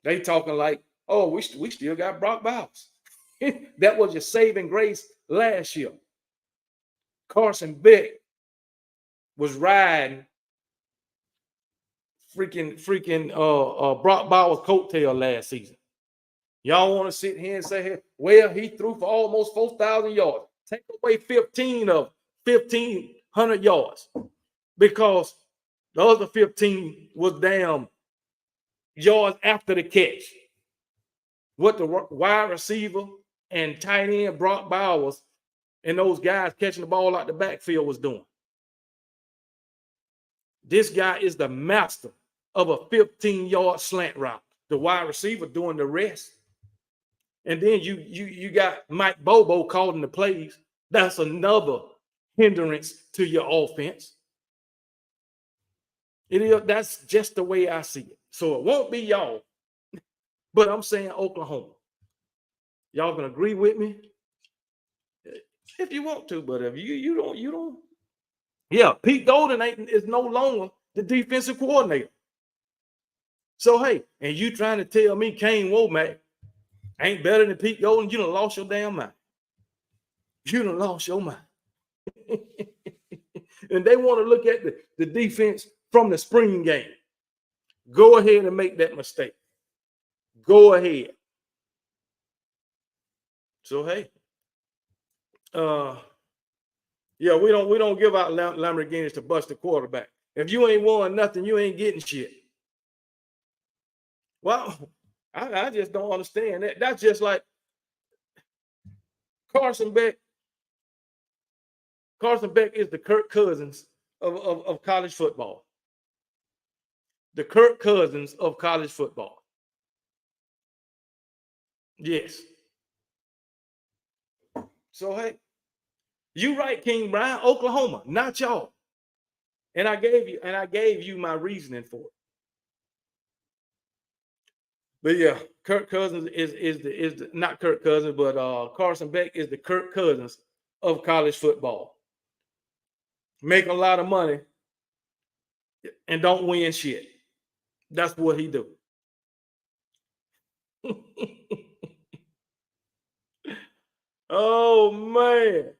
They talking like, oh, we still got Brock Bowers. That was your saving grace last year. Carson Beck was riding freaking Brock Bowers' coattail last season. Y'all want to sit here and say, well, he threw for almost 4,000 yards. Take away 15 of 1,500 yards because the other 15 was damn yards after the catch. What the wide receiver and tight end Brock Bowers and those guys catching the ball out the backfield was doing. This guy is the master of a 15-yard slant route. The wide receiver doing the rest. And then you got Mike Bobo calling the plays. That's another hindrance to your offense. That's just the way I see it. So it won't be y'all, but I'm saying Oklahoma. Y'all can agree with me if you want to, but if you don't. Yeah, Pete Golden is no longer the defensive coordinator. So hey, and you trying to tell me Kane Womack ain't better than Pete Golden? You done lost your damn mind. You done lost your mind. And they want to look at the defense from the spring game. Go ahead and make that mistake. Go ahead. So hey, yeah, we don't give out Lamborghinis to bust the quarterback. If you ain't won nothing, you ain't getting shit. Well, I just don't understand that. That's just like Carson Beck. Carson Beck is the Kirk Cousins of college football. The Kirk Cousins of college football. Yes. So hey, you right, King Brian, Oklahoma, not y'all. And I gave you my reasoning for it. But yeah, Kirk Cousins is the not Kirk Cousins, but Carson Beck is the Kirk Cousins of college football. Make a lot of money and don't win shit. That's what he do. Oh man.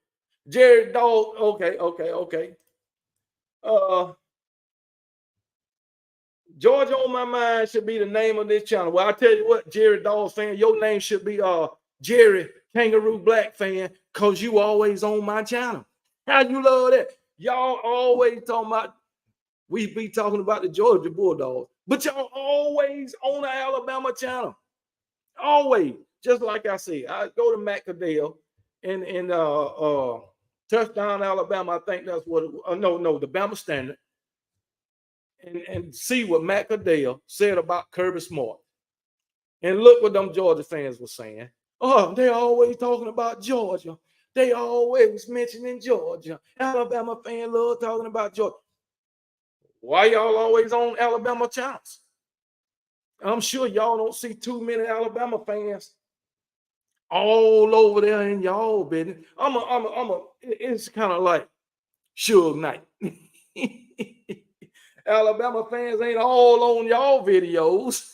Jared Dawes. Okay. Georgia on my mind should be the name of this channel. Well, I tell you what, Jerry Dawes fan, your name should be Jerry Kangaroo Black fan, cause you always on my channel. How you love that? Y'all always talking about, we be talking about the Georgia Bulldogs, but y'all always on the Alabama channel. Always. Just like I said, I go to Matt Cadell and Touchdown Alabama. I think that's what the Bama Standard. And see what Matt Cadell said about Kirby Smart. And look what them Georgia fans were saying. Oh, they always talking about Georgia. They always mentioning Georgia. Alabama fan love talking about Georgia. Why y'all always on Alabama channels? I'm sure y'all don't see too many Alabama fans all over there in y'all business. It's kind of like Suge Knight. Alabama fans ain't all on y'all videos.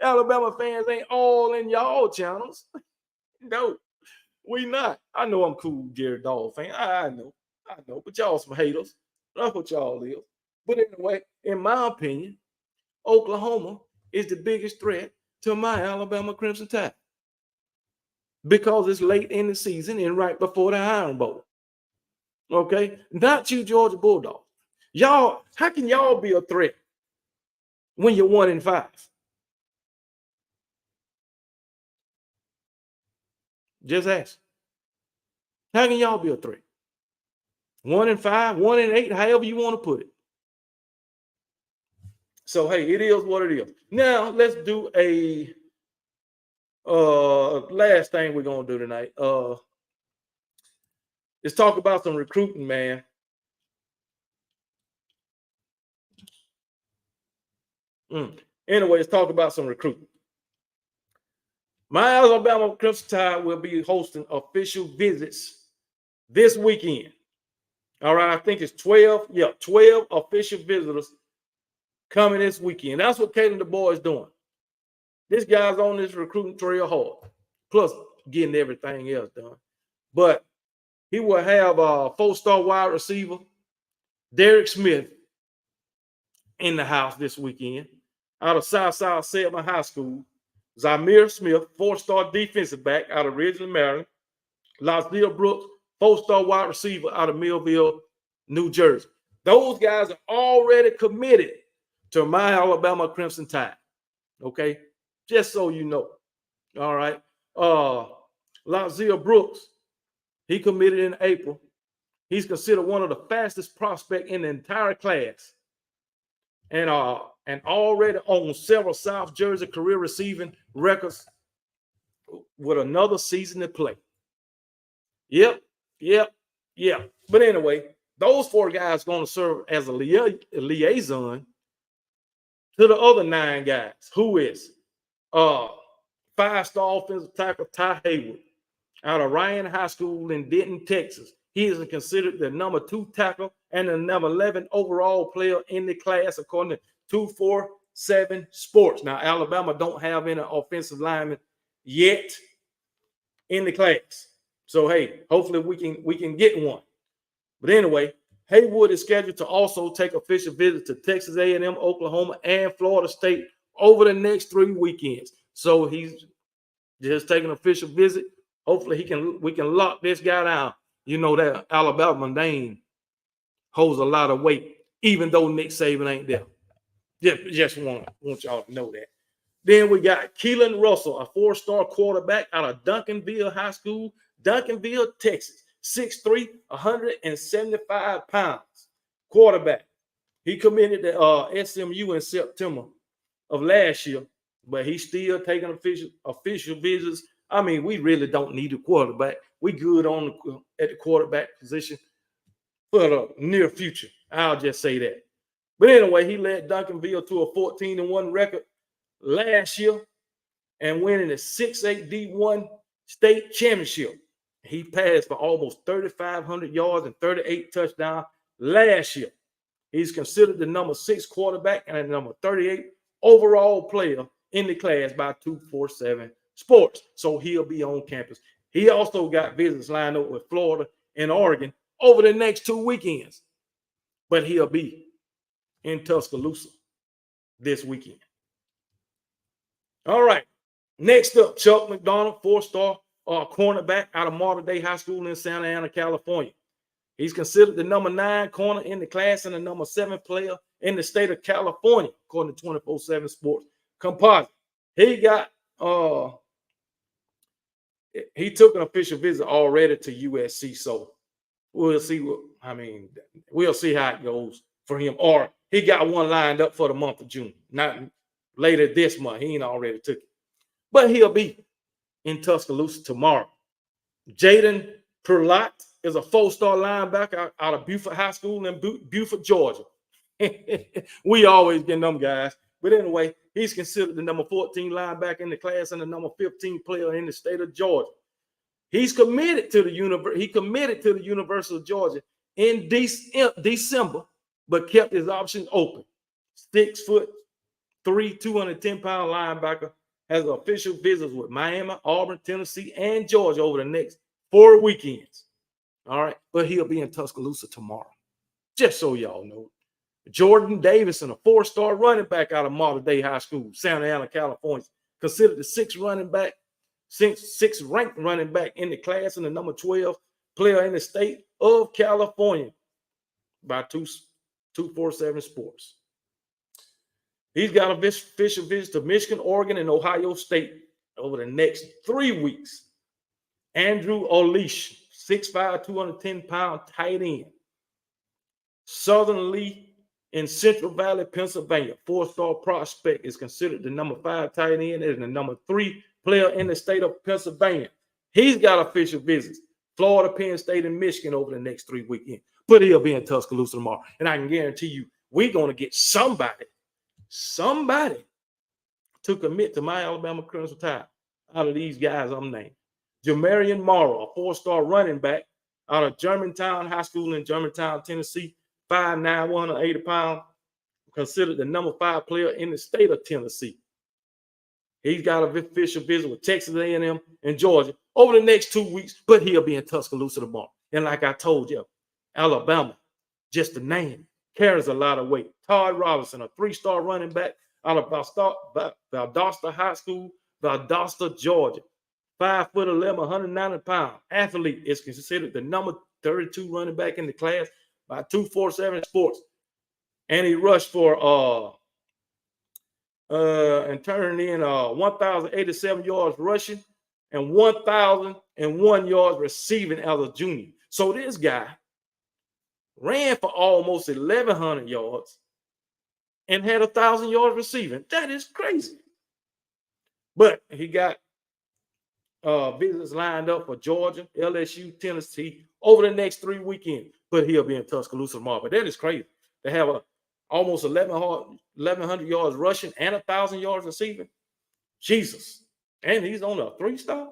Alabama fans ain't all in y'all channels. No, we not. I know I'm cool, Jared Dawg fan. I know, but y'all some haters. That's what y'all is. But anyway, in my opinion, Oklahoma is the biggest threat to my Alabama Crimson Tide because it's late in the season and right before the Iron Bowl. Okay, not you, Georgia Bulldogs. Y'all, how can y'all be a threat when you're 1-5? Just ask. How can y'all be a threat? 1-5, 1-8, however you want to put it. So hey, it is what it is. Now let's do a last thing we're gonna do tonight. Let's talk about some recruiting, man. Anyway, let's talk about some recruiting. My Alabama Crimson Tide will be hosting official visits this weekend. All right, I think it's 12. Yeah, 12 official visitors coming this weekend. That's what Caden the boy is doing. This guy's on this recruiting trail hard, plus getting everything else done. But he will have a 4-star wide receiver, Derek Smith, in the house this weekend out of South Selma High School. Zamir Smith, 4-star defensive back out of Ridgeland, Maryland. Lazia Brooks, 4-star wide receiver out of Millville, New Jersey. Those guys are already committed to my Alabama Crimson Tide. Okay, just so you know. All right. Lazia Brooks, he committed in April. He's considered one of the fastest prospects in the entire class, and already owns several South Jersey career receiving records with another season to play. Yep. But anyway, those 4 guys are going to serve as a liaison to the other 9 guys. Who is 5-star offensive tackle Ty Haywood out of Ryan High School in Denton, Texas. He is considered the number 2 tackle and the number 11 overall player in the class, according to 247 Sports. Now, Alabama don't have any offensive linemen yet in the class. So, hey, hopefully we can get one. But anyway, Haywood is scheduled to also take official visits to Texas A&M, Oklahoma, and Florida State over the next 3 weekends. So he's just taking an official visit. Hopefully we can lock this guy down. You know that Alabama name holds a lot of weight, even though Nick Saban ain't there. Just want y'all to know that. Then we got Keelan Russell, a 4-star quarterback out of Duncanville High School, Duncanville, Texas. 6'3", 175 pounds. Quarterback. He committed to SMU in September of last year, but he's still taking official visits. I mean, we really don't need a quarterback. We good at the quarterback position for the near future. I'll just say that. But anyway, he led Duncanville to a 14-1 record last year and winning the 6A D1 state championship. He passed for almost 3,500 yards and 38 touchdowns last year. He's considered the number 6 quarterback and the number 38 overall player in the class by 247 Sports. So he'll be on campus. He also got visits lined up with Florida and Oregon over the next 2 weekends. But he'll be in Tuscaloosa this weekend. All right. Next up, Chuck McDonald, 4-star cornerback out of Mater Dei High School in Santa Ana, California. He's considered the number 9 corner in the class and the number 7 player in the state of California, according to 247 Sports Composite. He took an official visit already to USC, so we'll see we'll see how it goes for him. Or he got one lined up for the month of June, not later this month. He ain't already took it. But he'll be in Tuscaloosa tomorrow. Jaden Perlot is a 4-star linebacker out of Buford High School in Buford, Georgia. We always get them guys. But anyway, He's considered the number 14 linebacker in the class and the number 15 player in the state of Georgia. He's committed to the University of Georgia in December, but kept his options open. 6'3", 210-pound linebacker has official visits with Miami, Auburn, Tennessee, and Georgia over the next 4 weekends. All right, but he'll be in Tuscaloosa tomorrow. Just so y'all know. Jordan Davison, a 4-star running back out of Mater Dei High School, Santa Ana, California, considered the sixth ranked running back in the class and the number 12 player in the state of California by 247 Sports. He's got a official visit to Michigan, Oregon, and Ohio State over the next 3 weeks. Andrew Olish, 6'5", 210-pound tight end. Southern Lee in Central Valley, Pennsylvania, 4-star prospect, is considered the number 5 tight end and the number 3 player in the state of Pennsylvania. He's got official visits. Florida, Penn State, and Michigan over the next 3 weekends. But he'll be in Tuscaloosa tomorrow. And I can guarantee you, we're going to get somebody to commit to my Alabama Crimson Tide out of these guys I'm naming. Jamarian Morrow, a 4-star running back out of Germantown High School in Germantown, Tennessee, 5'9", 180 pounds, considered the number 5 player in the state of Tennessee. He's got an official visit with Texas A&M and Georgia over the next 2 weeks, but he'll be in Tuscaloosa tomorrow. And like I told you, Alabama, just a name, carries a lot of weight. Todd Robinson, a 3-star running back out of Valdosta High School, Valdosta, Georgia. 5'11", 190 pounds. Athlete, is considered the number 32 running back in the class by 247 Sports. And he rushed for and turned in 1,087 yards rushing and 1,001 yards receiving as a junior. So this guy ran for almost 1,100 yards and had 1,000 yards receiving. That is crazy. But he got visits lined up for Georgia, LSU, Tennessee over the next 3 weekends. But he'll be in Tuscaloosa tomorrow. But that is crazy. They have almost 1,100 yards rushing and 1,000 yards receiving. Jesus. And he's on a 3-star.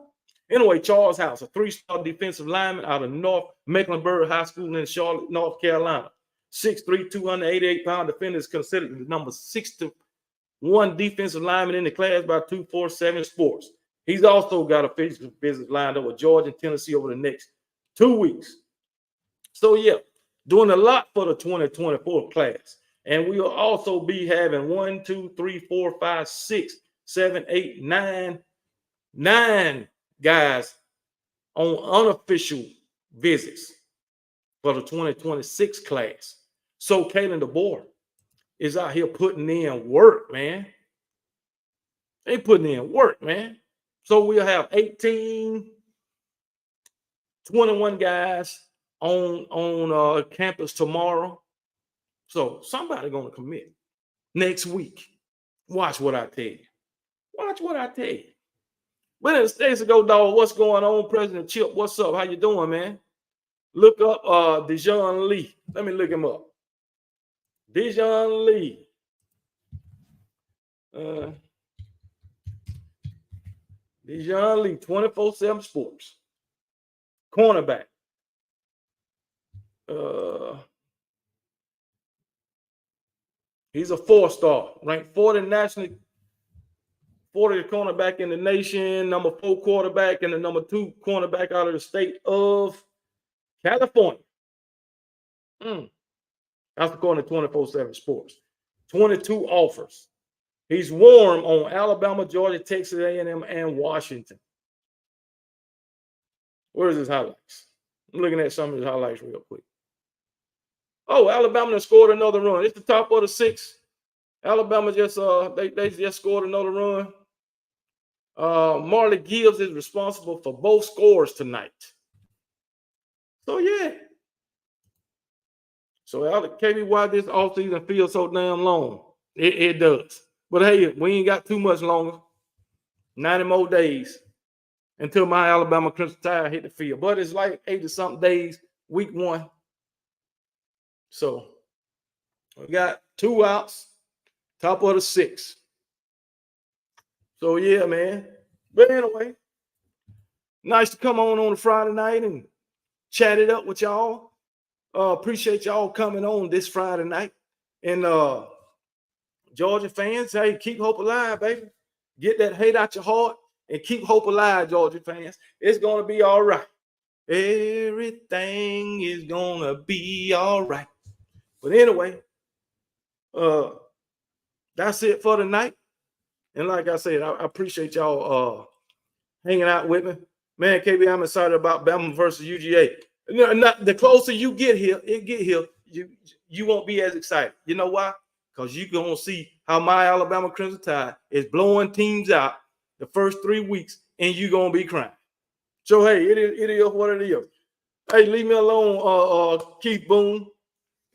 Anyway, Charles House, a 3-star defensive lineman out of North Mecklenburg High School in Charlotte, North Carolina. 6'3", 288-pound defender, is considered the number 61 defensive lineman in the class by 247 Sports. He's also got a physical visit lined up with Georgia and Tennessee over the next 2 weeks. So, yeah, doing a lot for the 2024 class. And we will also be having 1, 2, 3, 4, 5, 6, 7, 8, 9 guys on unofficial visits for the 2026 class. So Kalen DeBoer is out here putting in work, man. They putting in work, man. So we'll have 21 guys on campus tomorrow. So somebody gonna commit next week. Watch what I tell you. Watch what I tell you. But in the States ago, dog, what's going on? President Chip, what's up? How you doing, man? Look up Dejon Lee. Let me look him up. Dejon Lee. Dejon Lee, 24/7 Sports. Cornerback. He's a 4-star, ranked 40 nationally, 40 cornerback in the nation, number 4 quarterback, and the number 2 cornerback out of the state of California. That's according to 24/7 Sports. 22 offers. He's warm on Alabama, Georgia, Texas A&M, and Washington. Where's his highlights? I'm looking at some of his highlights real quick. Oh, Alabama scored another run. It's the top of the 6. Alabama just they just scored another run. Marley Gibbs is responsible for both scores tonight. So yeah. So KB, why this offseason feels so damn long? It does. But hey, we ain't got too much longer. 90 more days until my Alabama Crimson Tide hit the field. But it's like 80-something days, week 1. So we got 2 outs, top of the 6. So yeah, man. But anyway, nice to come on a Friday night and chat it up with y'all. Appreciate y'all coming on this Friday night. And Georgia fans, hey, keep hope alive, baby. Get that hate out your heart and keep hope alive, Georgia fans. It's gonna be all right. Everything is gonna be all right. But anyway, uh, that's it for tonight. And like I said, I appreciate y'all hanging out with me. Man, KB, I'm excited about Bama versus UGA. The closer you get here, you won't be as excited. You know why? Because you're gonna see how my Alabama Crimson Tide is blowing teams out the first 3 weeks, and you're gonna be crying. So hey, it is what it is. Hey, leave me alone, Keith Boone.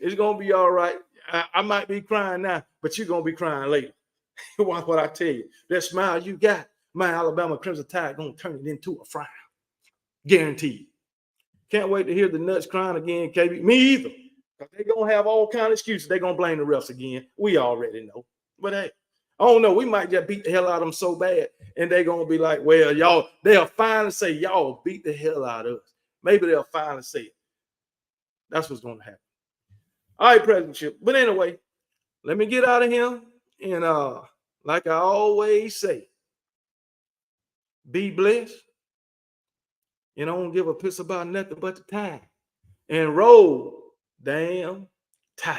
It's gonna be all right. I might be crying now, but you're gonna be crying later. Watch what I tell you. That smile you got, my Alabama Crimson Tide gonna turn it into a frown. Guaranteed. Can't wait to hear the nuts crying again, KB. Me either. Because they're gonna have all kind of excuses. They're gonna blame the refs again. We already know. But hey, I don't know. We might just beat the hell out of them so bad, and they're gonna be like, well, y'all, they'll finally say, y'all beat the hell out of us. Maybe they'll finally say it. That's what's gonna happen. All right, President Chip. But anyway, let me get out of here. And like I always say, be blessed. And I don't give a piss about nothing but the time. And roll damn tide.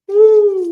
Woo.